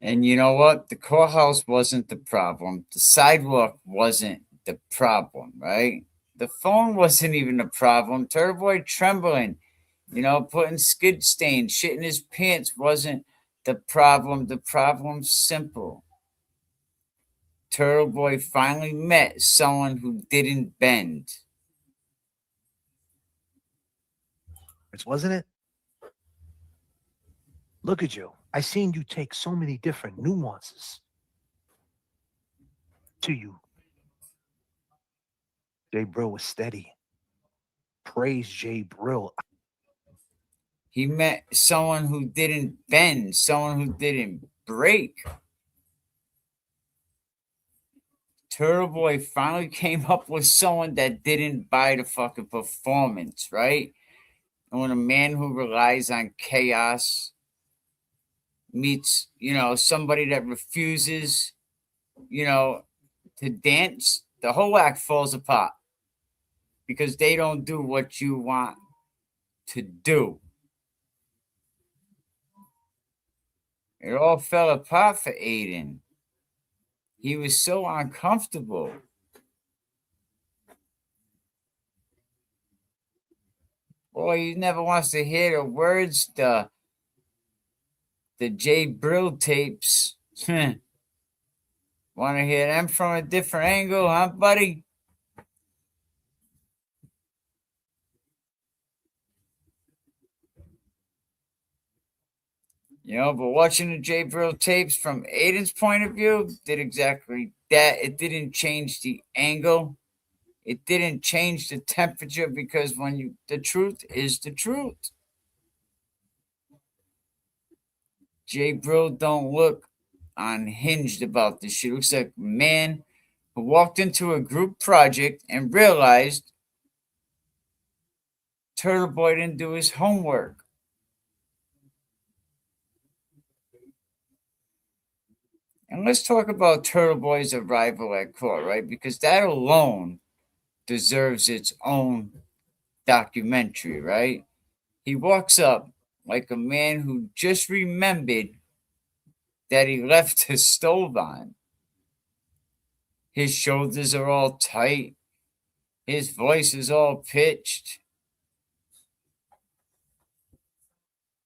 And you know what? The courthouse wasn't the problem. The sidewalk wasn't the problem, right? The phone wasn't even the problem. Turtleboy trembling, you know, putting skid stains, shit in his pants wasn't the problem. The problem's simple. Turtleboy finally met someone who didn't bend. Wasn't it? Look at you. I seen you take so many different nuances to you. JBrill was steady. Praise JBrill. He met someone who didn't bend, someone who didn't break. Turtleboy finally came up with someone that didn't buy the fucking performance, right? And when a man who relies on chaos meets, you know, somebody that refuses, you know, to dance, the whole act falls apart because they don't do what you want to do. It all fell apart for Aiden. He was so uncomfortable. Boy, he never wants to hear the words, the J. Brill tapes. Want to hear them from a different angle, huh, buddy? You know, but watching the J. Brill tapes from Aiden's point of view did exactly that. It didn't change the angle. It didn't change the temperature because the truth is the truth. J. Brill don't look unhinged about this shit. Looks like a man who walked into a group project and realized Turtleboy didn't do his homework. And let's talk about Turtleboy's arrival at court, right? Because that alone deserves its own documentary, right? He walks up like a man who just remembered that he left his stove on. His shoulders are all tight. His voice is all pitched.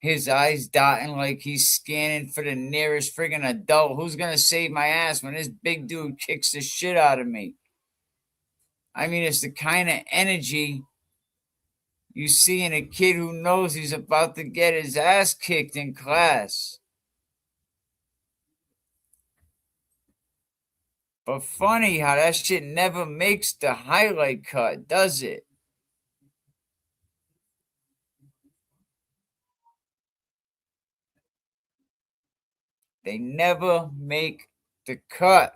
His eyes dotting like he's scanning for the nearest friggin' adult. Who's gonna save my ass when this big dude kicks the shit out of me? I mean, it's the kind of energy you see in a kid who knows he's about to get his ass kicked in class. But funny how that shit never makes the highlight cut, does it? They never make the cut.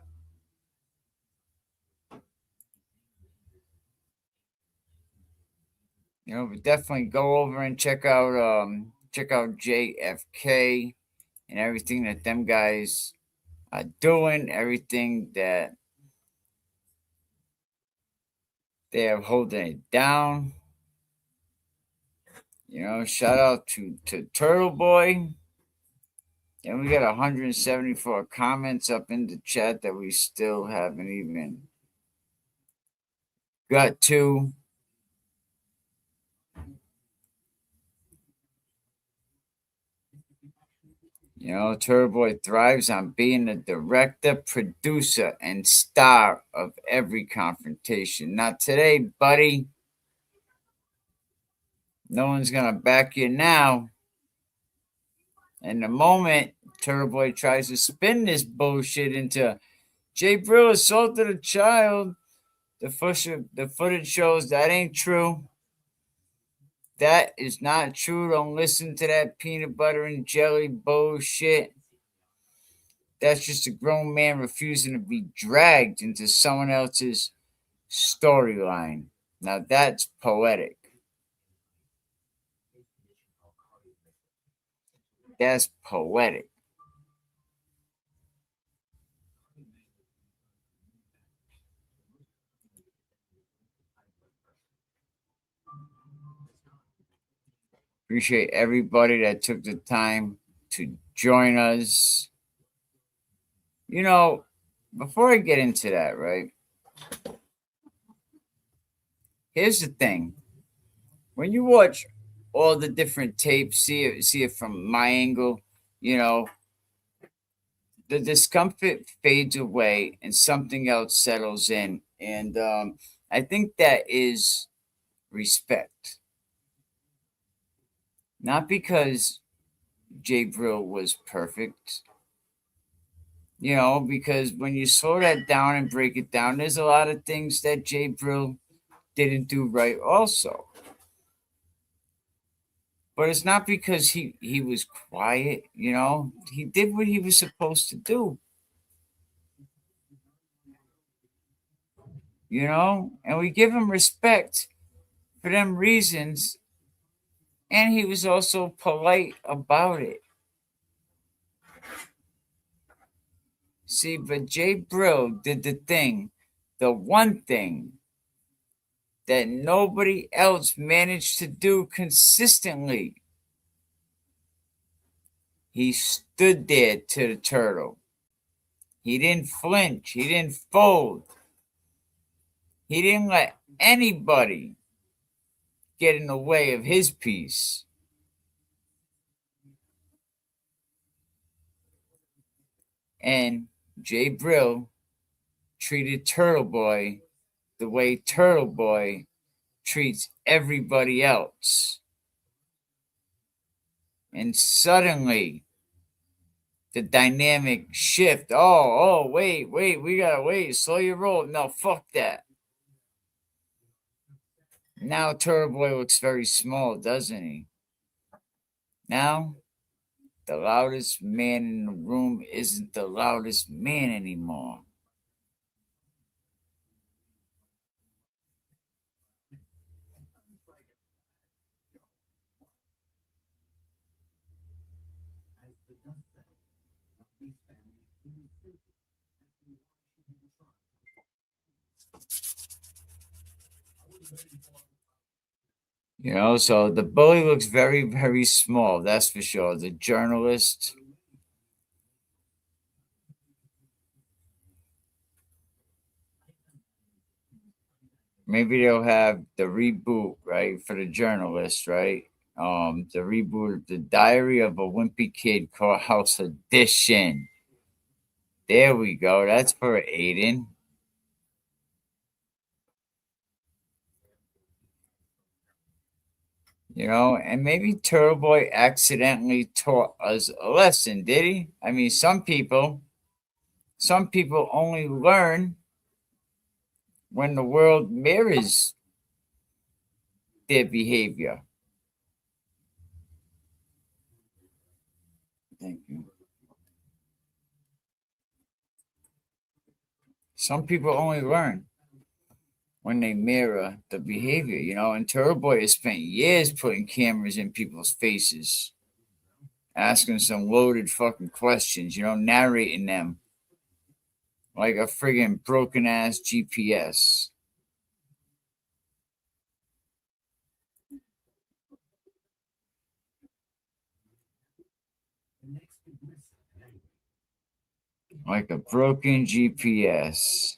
You know, but definitely go over and check out JFK and everything that them guys are doing, everything that they are holding it down. You know, shout out to Turtleboy. And we got 174 comments up in the chat that we still haven't even got to. You know, Turtleboy thrives on being the director, producer, and star of every confrontation. Not today, buddy. No one's going to back you now. And the moment Turtleboy tries to spin this bullshit into JBrill assaulted a child, the footage shows that ain't true. That is not true. Don't listen to that peanut butter and jelly bullshit. That's just a grown man refusing to be dragged into someone else's storyline. Now that's poetic. That's poetic. Appreciate everybody that took the time to join us. You know, before I get into that, right? Here's the thing. When you watch all the different tapes, see it from my angle, you know, the discomfort fades away and something else settles in. And I think that is respect. Not because JBrill was perfect, you know, because when you slow that down and break it down, there's a lot of things that JBrill didn't do right also. But it's not because he was quiet, you know. He did what he was supposed to do. You know, and we give him respect for them reasons. And he was also polite about it. See, but JBrill did the thing, the one thing that nobody else managed to do consistently. He stood there to the turtle. He didn't flinch. He didn't fold. He didn't let anybody get in the way of his piece. And JBrill treated Turtleboy the way Turtleboy treats everybody else. And suddenly, the dynamic shift. Oh, wait, we gotta wait. Slow your roll. No, fuck that. Now Turtleboy looks very small, doesn't he? Now, the loudest man in the room isn't the loudest man anymore. You know, so the bully looks very, very small. That's for sure. The journalist. Maybe they'll have the reboot, right, for the journalist, right? The reboot of The Diary of a Wimpy Kid, Courthouse Edition. There we go. That's for Aiden. You know, and maybe Turtleboy accidentally taught us a lesson, did he? I mean, some people only learn when the world mirrors their behavior. Thank you. Some people only learn when they mirror the behavior, you know. And Turtleboy has spent years putting cameras in people's faces, asking some loaded fucking questions, you know, narrating them like a friggin' broken ass GPS. Like a broken GPS.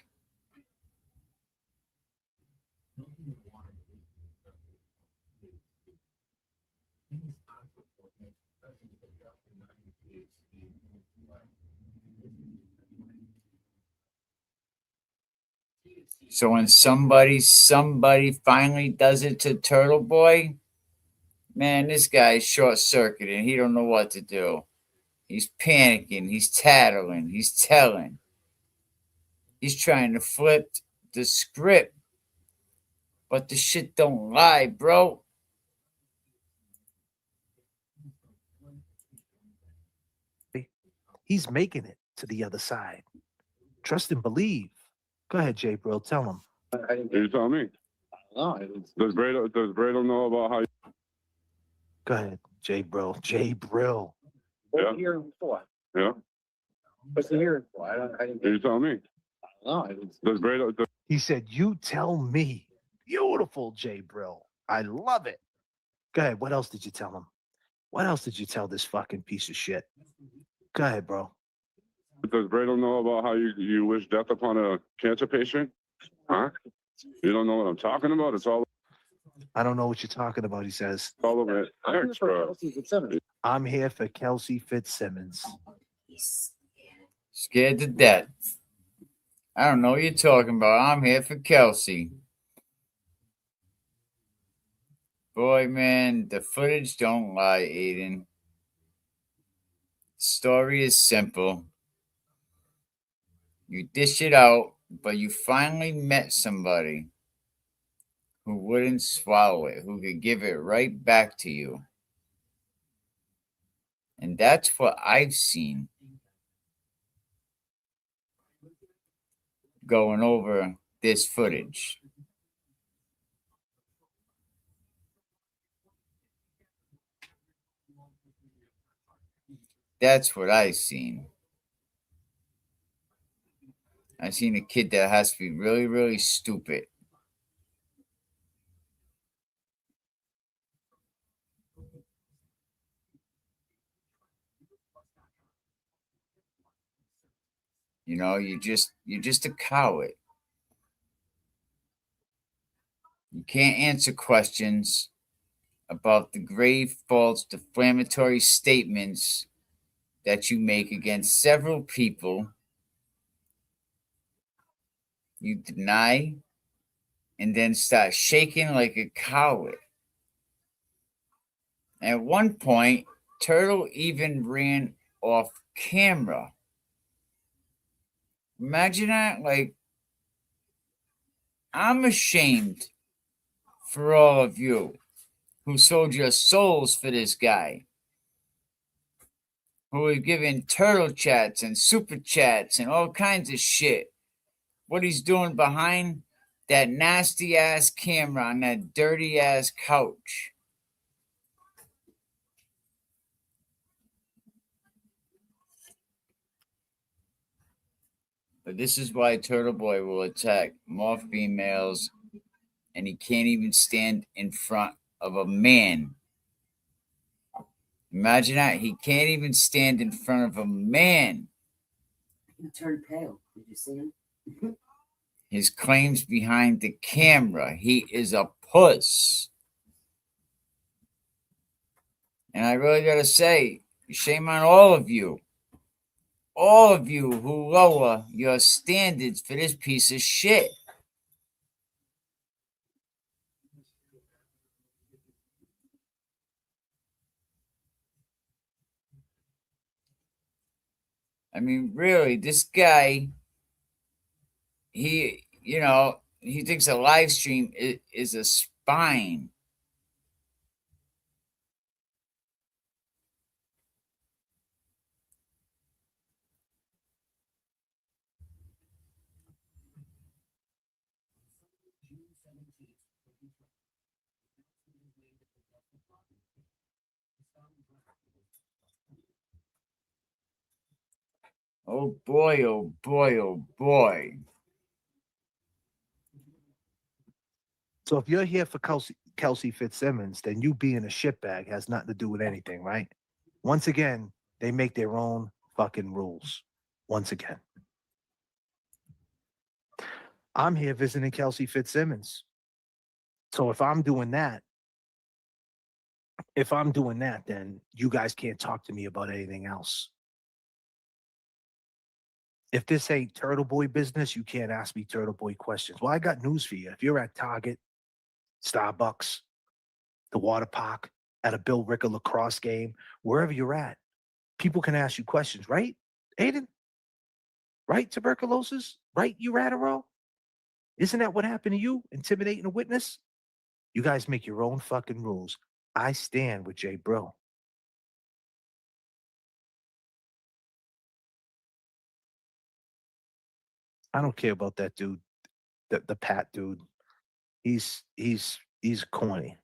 So when somebody finally does it to Turtleboy, man, this guy's short circuiting. He don't know what to do. He's panicking. He's tattling. He's telling. He's trying to flip the script, but the shit don't lie, bro. He's making it to the other side. Trust and believe. Go ahead, Jay Brill. Tell him. You tell me. No, Does Brado know about how? Go ahead, Jay Brill. Jay Brill. What's the hearing for? Yeah. What's the hearing for? I didn't. You tell me. No, Does Brado? He said, "You tell me." Beautiful, Jay Brill. I love it. Go ahead. What else did you tell him? What else did you tell this fucking piece of shit? Go ahead, bro. Does Brado know about how you wish death upon a cancer patient? Huh? You don't know what I'm talking about? It's all. I don't know what you're talking about, he says. All over it. I'm here for Kelsey Fitzsimmons. Scared to death. I don't know what you're talking about. I'm here for Kelsey. Boy, man, the footage don't lie, Aiden. The story is simple. You dish it out, but you finally met somebody who wouldn't swallow it, who could give it right back to you. And that's what I've seen going over this footage. That's what I've seen. I've seen a kid that has to be really, really stupid. You know, you're just a coward. You can't answer questions about the grave, false, defamatory statements that you make against several people. You deny and then start shaking like a coward. At one point, Turtle even ran off camera. Imagine that. Like, I'm ashamed for all of you who sold your souls for this guy, who are giving turtle chats and super chats and all kinds of shit. What he's doing behind that nasty ass camera on that dirty ass couch. But this is why Turtleboy will attack more females, and he can't even stand in front of a man. Imagine that. He can't even stand in front of a man. He turned pale. Did you see him? His claims behind the camera. He is a puss. And I really got to say, shame on all of you. All of you who lower your standards for this piece of shit. I mean, really, this guy, he thinks a live stream is a spine. Oh boy, oh boy, oh boy. So if you're here for Kelsey Fitzsimmons, then you being a shitbag has nothing to do with anything, right? Once again, they make their own fucking rules. Once again. I'm here visiting Kelsey Fitzsimmons. So if I'm doing that, then you guys can't talk to me about anything else. If this ain't Turtle Boy business, you can't ask me Turtle Boy questions. Well, I got news for you. If you're at Target, Starbucks, the water park, at a Bill Ricker lacrosse game, wherever you're at, people can ask you questions, right, Aiden? Right, tuberculosis? Right, you Adderall? Isn't that what happened to you, intimidating a witness? You guys make your own fucking rules. I stand with Jay Brill. I don't care about that dude, the Pat dude. He's corny.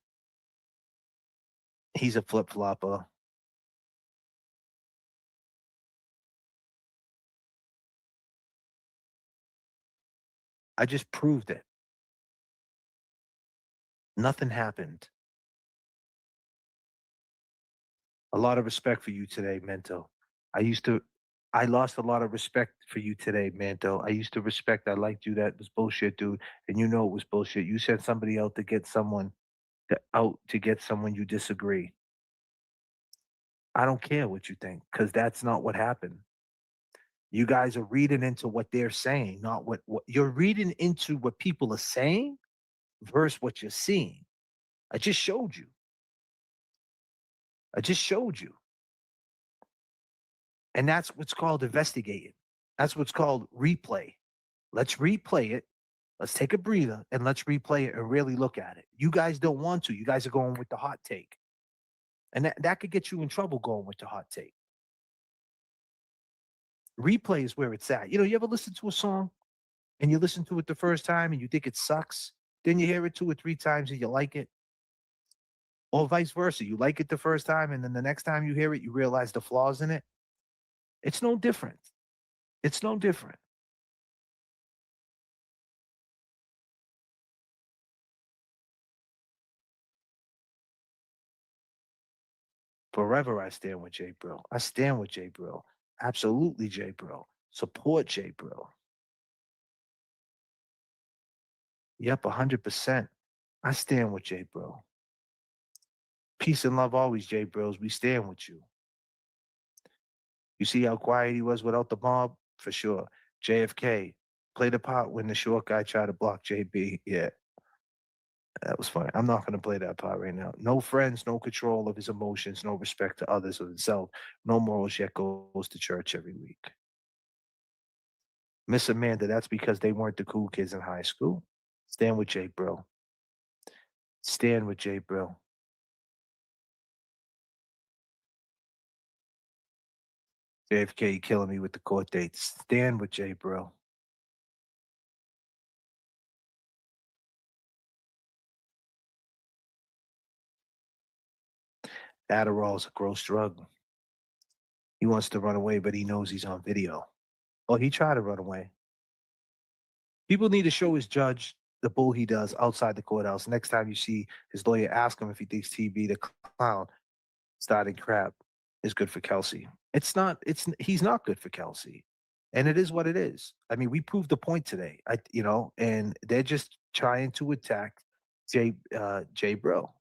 He's a flip flopper. I just proved it. Nothing happened. A lot of respect for you today, Mento. I lost a lot of respect for you today, Manto. I used to respect, I liked you. That was bullshit, dude. And you know it was bullshit. You sent somebody out to get someone you disagree. I don't care what you think, because that's not what happened. You guys are reading into what they're saying, not what you're reading into what people are saying versus what you're seeing. I just showed you. And that's what's called investigating. That's what's called replay. Let's replay it. Let's take a breather and let's replay it and really look at it. You guys don't want to. You guys are going with the hot take. And that could get you in trouble going with the hot take. Replay is where it's at. You ever listen to a song and you listen to it the first time and you think it sucks? Then you hear it 2 or 3 times and you like it. Or vice versa. You like it the first time and then the next time you hear it, you realize the flaws in it. It's no different. It's no different. Forever I stand with Jay Brill. I stand with Jay Brill. Absolutely Jay Brill. Support Jay Brill. Yep, 100%. I stand with Jay Brill. Peace and love always, Jay Brills. We stand with you. You see how quiet he was without the mob? For sure. JFK played a part when the short guy tried to block JB. Yeah. That was funny. I'm not going to play that part right now. No friends, no control of his emotions, no respect to others or himself, no morals, yet goes to church every week. Miss Amanda, that's because they weren't the cool kids in high school. Stand with Jay Brill. Stand with Jay Brill. JFK killing me with the court dates. Stand with Jay Brill. Adderall is a gross drug. He wants to run away, but he knows he's on video. Oh, he tried to run away. People need to show his judge the bull he does outside the courthouse. Next time you see his lawyer, ask him if he thinks TB, the clown, starting crap, is good for Kelsey. He's not good for Kelsey. And it is what it is. I mean, we proved the point today. And they're just trying to attack Jay Brill.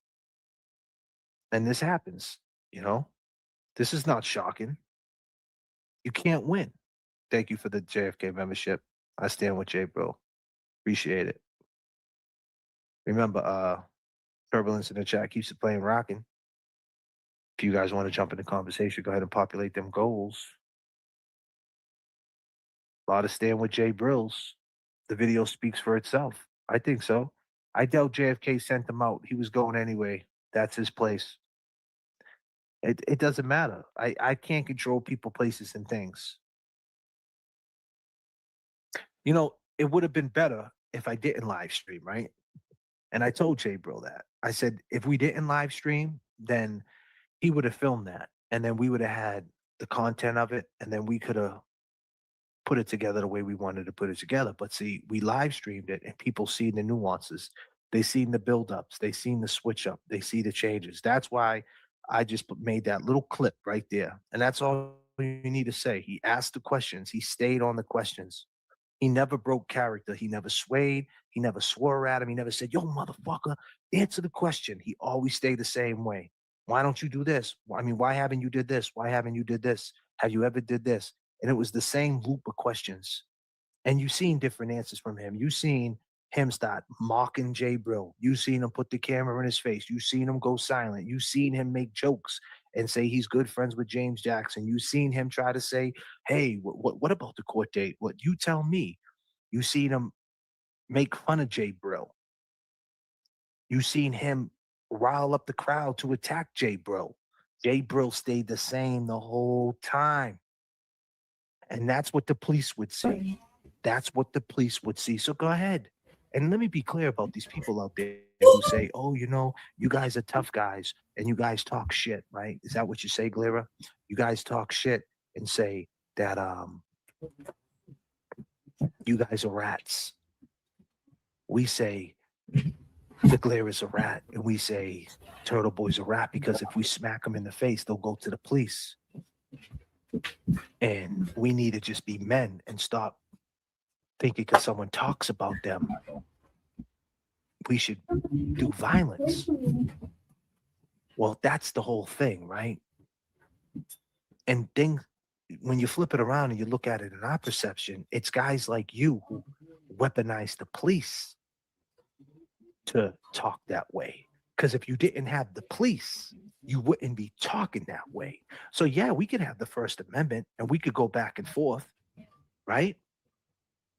And this happens, This is not shocking. You can't win. Thank you for the JFK membership. I stand with Jay Brill. Appreciate it. Remember, Turbulence in the chat keeps it playing rocking. If you guys want to jump in the conversation, go ahead and populate them goals. A lot of stand with Jay Brills. The video speaks for itself. I think so. I doubt JFK sent him out. He was going anyway. That's his place. It doesn't matter. I can't control people, places, and things. It would have been better if I didn't live stream, right? And I told JBrill that. I said, if we didn't live stream, then he would have filmed that. And then we would have had the content of it. And then we could have put it together the way we wanted to put it together. But see, we live streamed it and people see the nuances. They seen the buildups. They seen the switch up. They see the changes. That's why I just made that little clip right there. And that's all you need to say. He asked the questions. He stayed on the questions. He never broke character. He never swayed. He never swore at him. He never said, yo, motherfucker, answer the question. He always stayed the same way. Why don't you do this? I mean, why haven't you did this? Why haven't you did this? Have you ever did this? And it was the same loop of questions. And you've seen different answers from him. You've seen him start mocking JBrill. You've seen him put the camera in his face. You've seen him go silent. You've seen him make jokes and say he's good friends with James Jackson. You've seen him try to say, hey, what about the court date? What you tell me? You've seen him make fun of JBrill. You've seen him rile up the crowd to attack JBrill. JBrill stayed the same the whole time. And that's what the police would see. That's what the police would see. So go ahead. And let me be clear about these people out there who say, oh, you know, you guys are tough guys and you guys talk shit, right? Is that what you say, Glera? You guys talk shit and say that you guys are rats. We say the Glera's a rat, and we say Turtleboy's a rat because if we smack them in the face, they'll go to the police. And we need to just be men and stop thinking because someone talks about them, we should do violence. Well, that's the whole thing, right? And when you flip it around and you look at it in our perception, it's guys like you who weaponize the police to talk that way. Because if you didn't have the police, you wouldn't be talking that way. So yeah, we could have the First Amendment and we could go back and forth, right?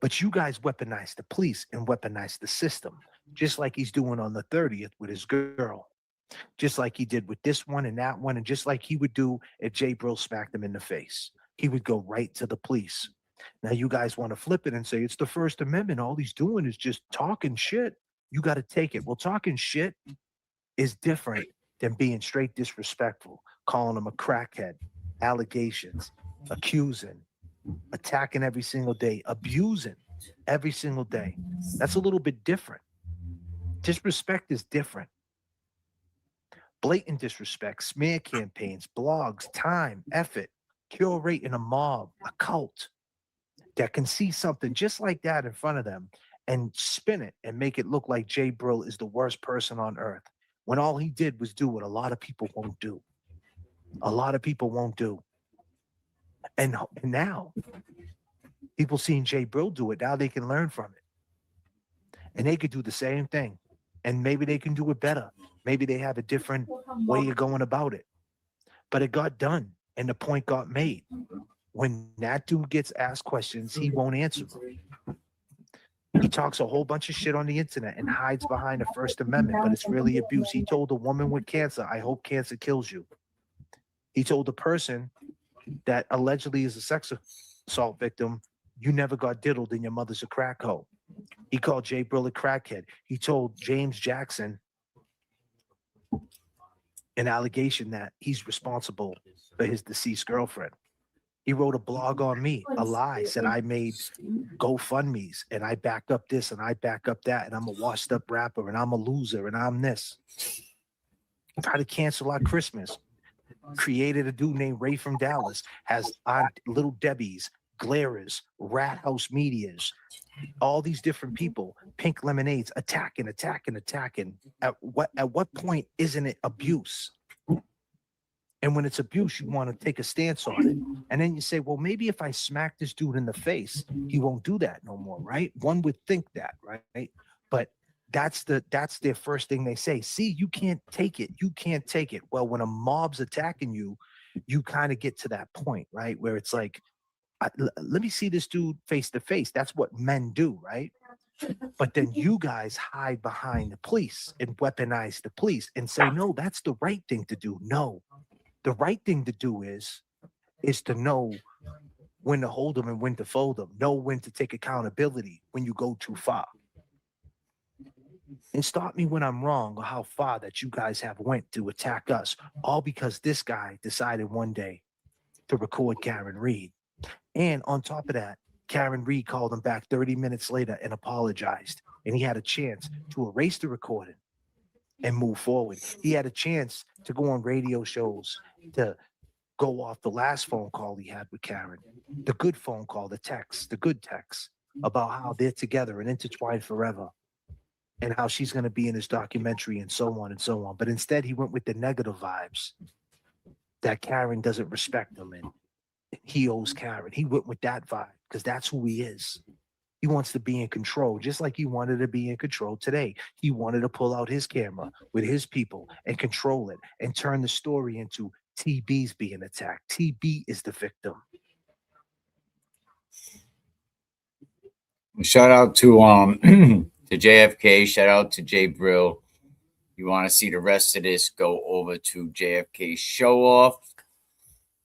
But you guys weaponize the police and weaponize the system, just like he's doing on the 30th with his girl, just like he did with this one and that one, and just like he would do if JBrill smacked him in the face. He would go right to the police. Now you guys want to flip it and say it's the First Amendment. All he's doing is just talking shit. You got to take it. Well, talking shit is different than being straight disrespectful, calling him a crackhead, allegations, accusing, attacking every single day, abusing every single day. That's a little bit different. Disrespect is different. Blatant disrespect, smear campaigns, blogs, time, effort, curating a mob, a cult that can see something just like that in front of them and spin it and make it look like JBrill is the worst person on earth, when all he did was do what a lot of people won't do. A lot of people won't do. And now, people seeing JBrill do it, now they can learn from it. And they could do the same thing. And maybe they can do it better. Maybe they have a different way of going about it. But it got done, and the point got made. When that dude gets asked questions, he won't answer them. He talks a whole bunch of shit on the internet and hides behind the First Amendment, but it's really abuse. He told a woman with cancer, I hope cancer kills you. He told the person that allegedly is a sex assault victim, you never got diddled and your mother's a crack hoe. He called JBrill a crackhead. He told James Jackson an allegation that he's responsible for his deceased girlfriend. He wrote a blog on me, a lie, said I made GoFundMes and I back up this and I back up that and I'm a washed up rapper and I'm a loser and I'm this. Tried to cancel our Christmas. Created a dude named Ray from Dallas, has Aunt Little Debbie's, Glera's, Rat House Medias, all these different people, Pink Lemonades, attacking. At what point isn't it abuse? And when it's abuse, you want to take a stance on it. And then you say, well, maybe if I smack this dude in the face, he won't do that no more, right? One would think that, right? But that's their first thing they say. See, you can't take it. You can't take it. Well, when a mob's attacking you, you kind of get to that point, right? Where it's like, let me see this dude face to face. That's what men do, right? But then you guys hide behind the police and weaponize the police and say, no, that's the right thing to do. No, the right thing to do is to know when to hold them and when to fold them. Know when to take accountability when you go too far. and stop me when I'm wrong or how far that you guys have went to attack us, all because this guy decided one day to record Karen Reed. And on top of that, Karen Reed called him back 30 minutes later and apologized. And he had a chance to erase the recording and move forward. He had a chance to go on radio shows, to go off the last phone call he had with Karen, the good phone call, the text, the good text about how they're together and intertwined forever and how she's going to be in his documentary and so on and so on. But instead, he went with the negative vibes that Karen doesn't respect him and he owes Karen. He went with that vibe because that's who he is. He wants to be in control, just like he wanted to be in control today. He wanted to pull out his camera with his people and control it and turn the story into TB's being attacked. TB is the victim. Shout out to to JFK. Shout out to Jay Brill. You want to see the rest of this, go over to JFK Show Off.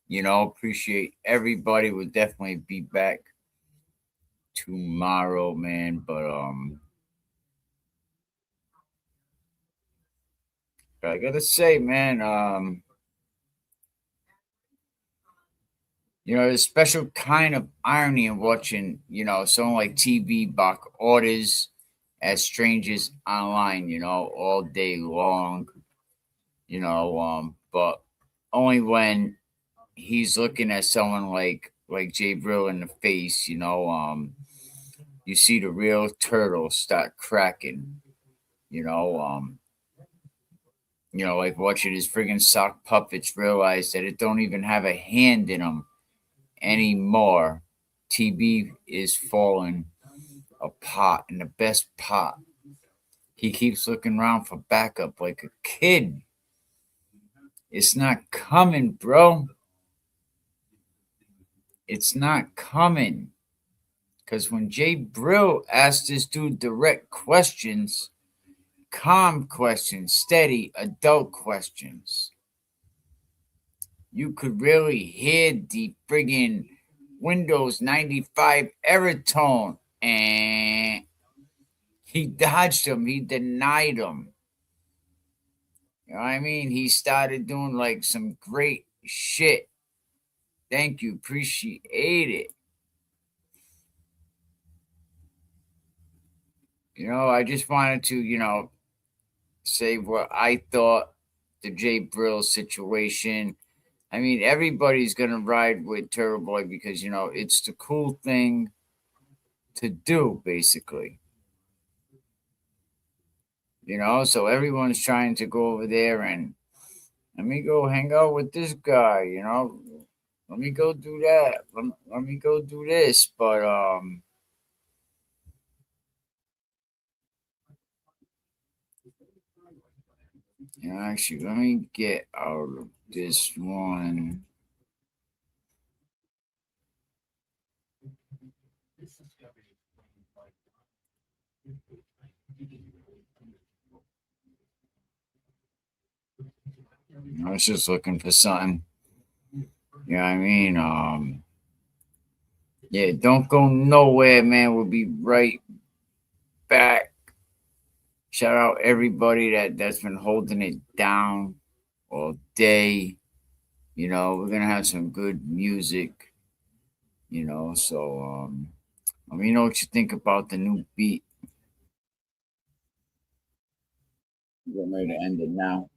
You know, appreciate everybody. We'll definitely be back tomorrow, man. But I gotta say, man, you know, there's a special kind of irony in watching, you know, someone like TB block orders as strangers online, you know, all day long, you know, but only when he's looking at someone like Jay Brill in the face, you know, you see the real turtle start cracking, you know, like watching his friggin' sock puppets realize that it don't even have a hand in them anymore. TB is falling apart in the best part. He keeps looking around for backup like a kid. It's not coming, bro. It's not coming. Because when Jay Brill asked this dude direct questions, calm questions, steady adult questions, you could really hear the friggin' Windows 95 error tone. And he dodged him. He denied him. You know what I mean? He started doing like some great shit. Thank you. Appreciate it. You know, I just wanted to, you know, say what I thought the Jay Brill situation. I mean, everybody's going to ride with Turtleboy because, you know, it's the cool thing to do, basically. You know, so everyone's trying to go over there and let me go hang out with this guy, you know. Let me go do that. Let me go do this. But you know, actually, let me get out of this one. I was just looking for something. You know what I mean? Yeah, don't go nowhere, man. We'll be right back. Shout out everybody that's been holding it down all day. You know, we're gonna have some good music. You know, so let me know what you think about the new beat. I'm getting ready to end it now.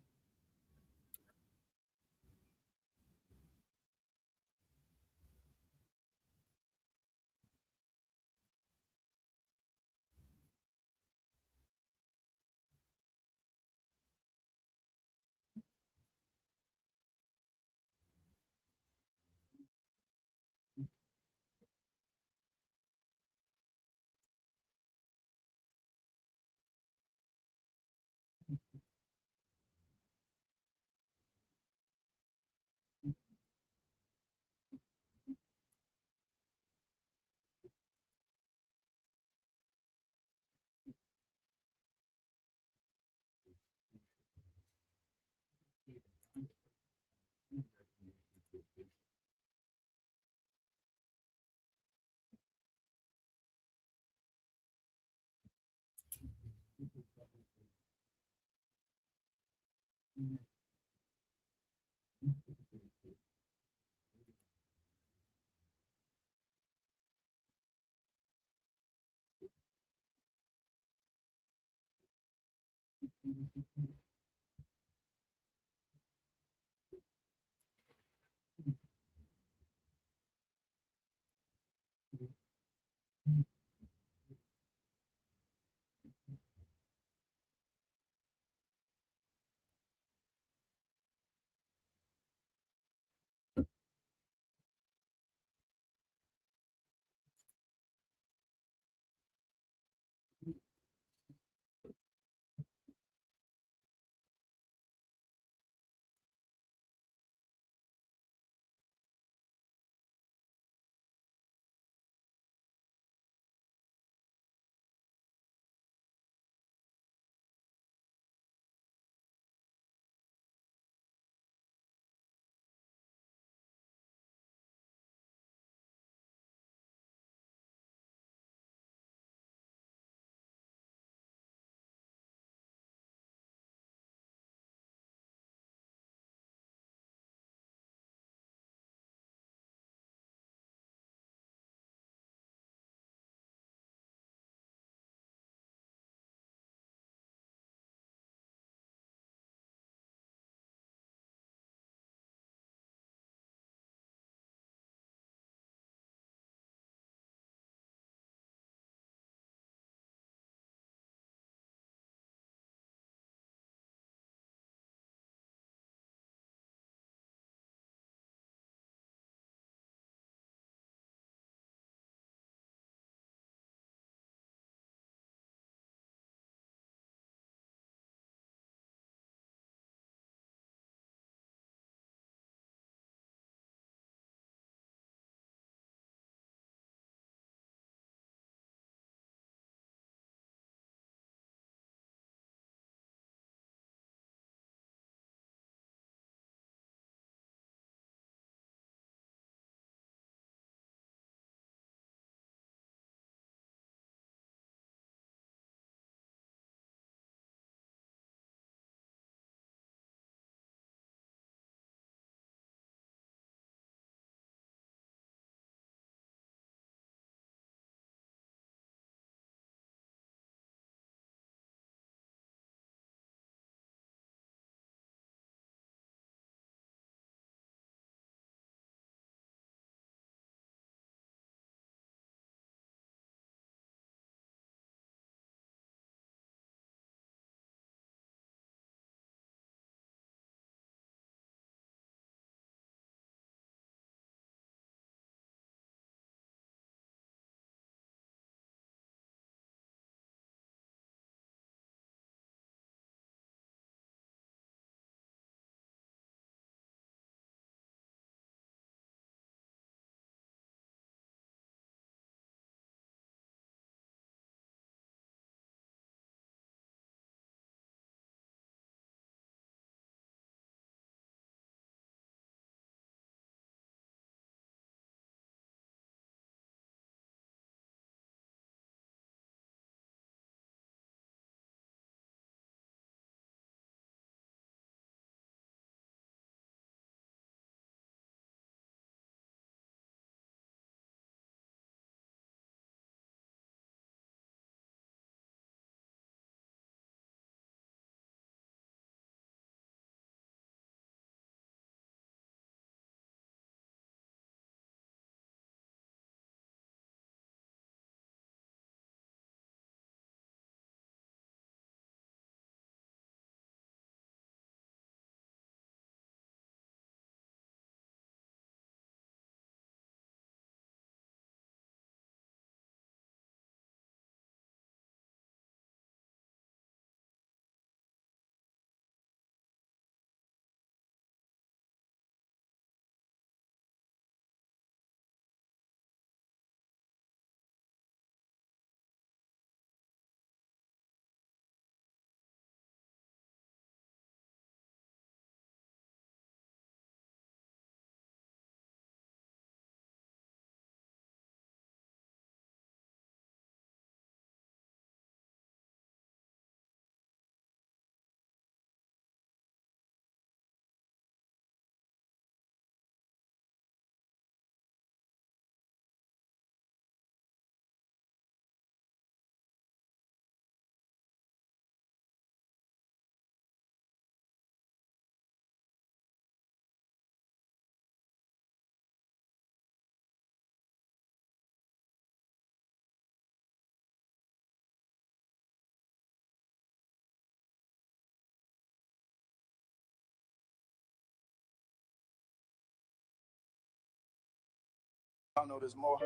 I know there's more.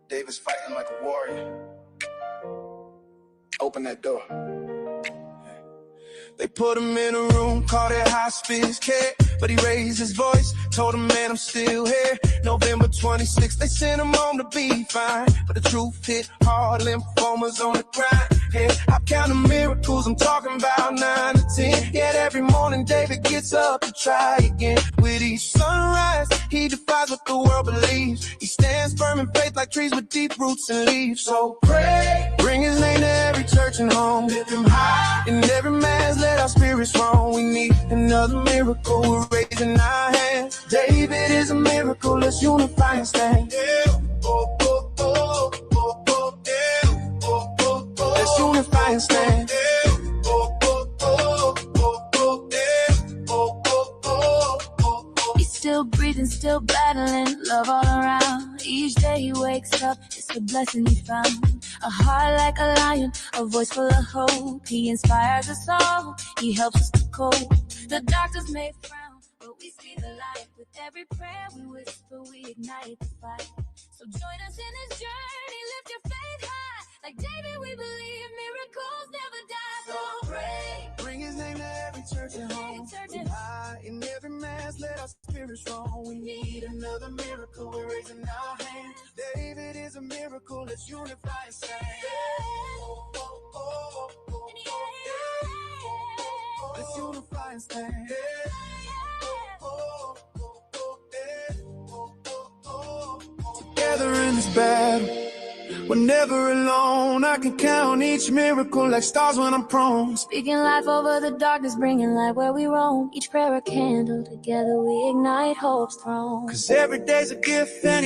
David's fighting like a warrior. Open that door. They put him in a room, called it hospice care. But he raised his voice, told him, man, I'm still here. November 26th, they sent him home to be fine. But the truth hit hard, lymphomas on the grind. Yeah, I count the miracles, I'm talking about 9 to 10. Yet every morning David gets up to try again. With each sunrise, he defies what the world believes. He stands firm in faith like trees with deep roots and leaves. So pray, bring his name to every church and home. Lift him high, in every man's let our spirits roam. We need another miracle, we're raising our hands. David is a miracle, let's unify and stand. Yeah. Oh, oh, oh, oh, oh, yeah. Oh, oh, oh. Let's unify and stand. Yeah. Oh, oh, oh, oh, oh, yeah. Oh, oh, oh, oh, oh. He's still breathing, still battling, love all around. Each day he wakes up, it's a blessing he found. A heart like a lion, a voice full of hope. He inspires us all, he helps us to cope. The doctors may frown, but we see the light. With every prayer we whisper, we ignite the fight. So join us in this journey, lift your faith high. Like David, we believe miracles never die. So pray, bring his name to every church and home. High in every mass, let our spirits roam. We need another miracle, we're raising our hands. David is a miracle, let's unify and stand. Oh, oh, oh, oh, oh, yeah. Let's unify and stand. Together in this battle, we're never alone. I can count each miracle like stars when I'm prone. Speaking life over the darkness, bringing light where we roam. Each prayer a candle, together we ignite hope's throne. 'Cause every day's a gift and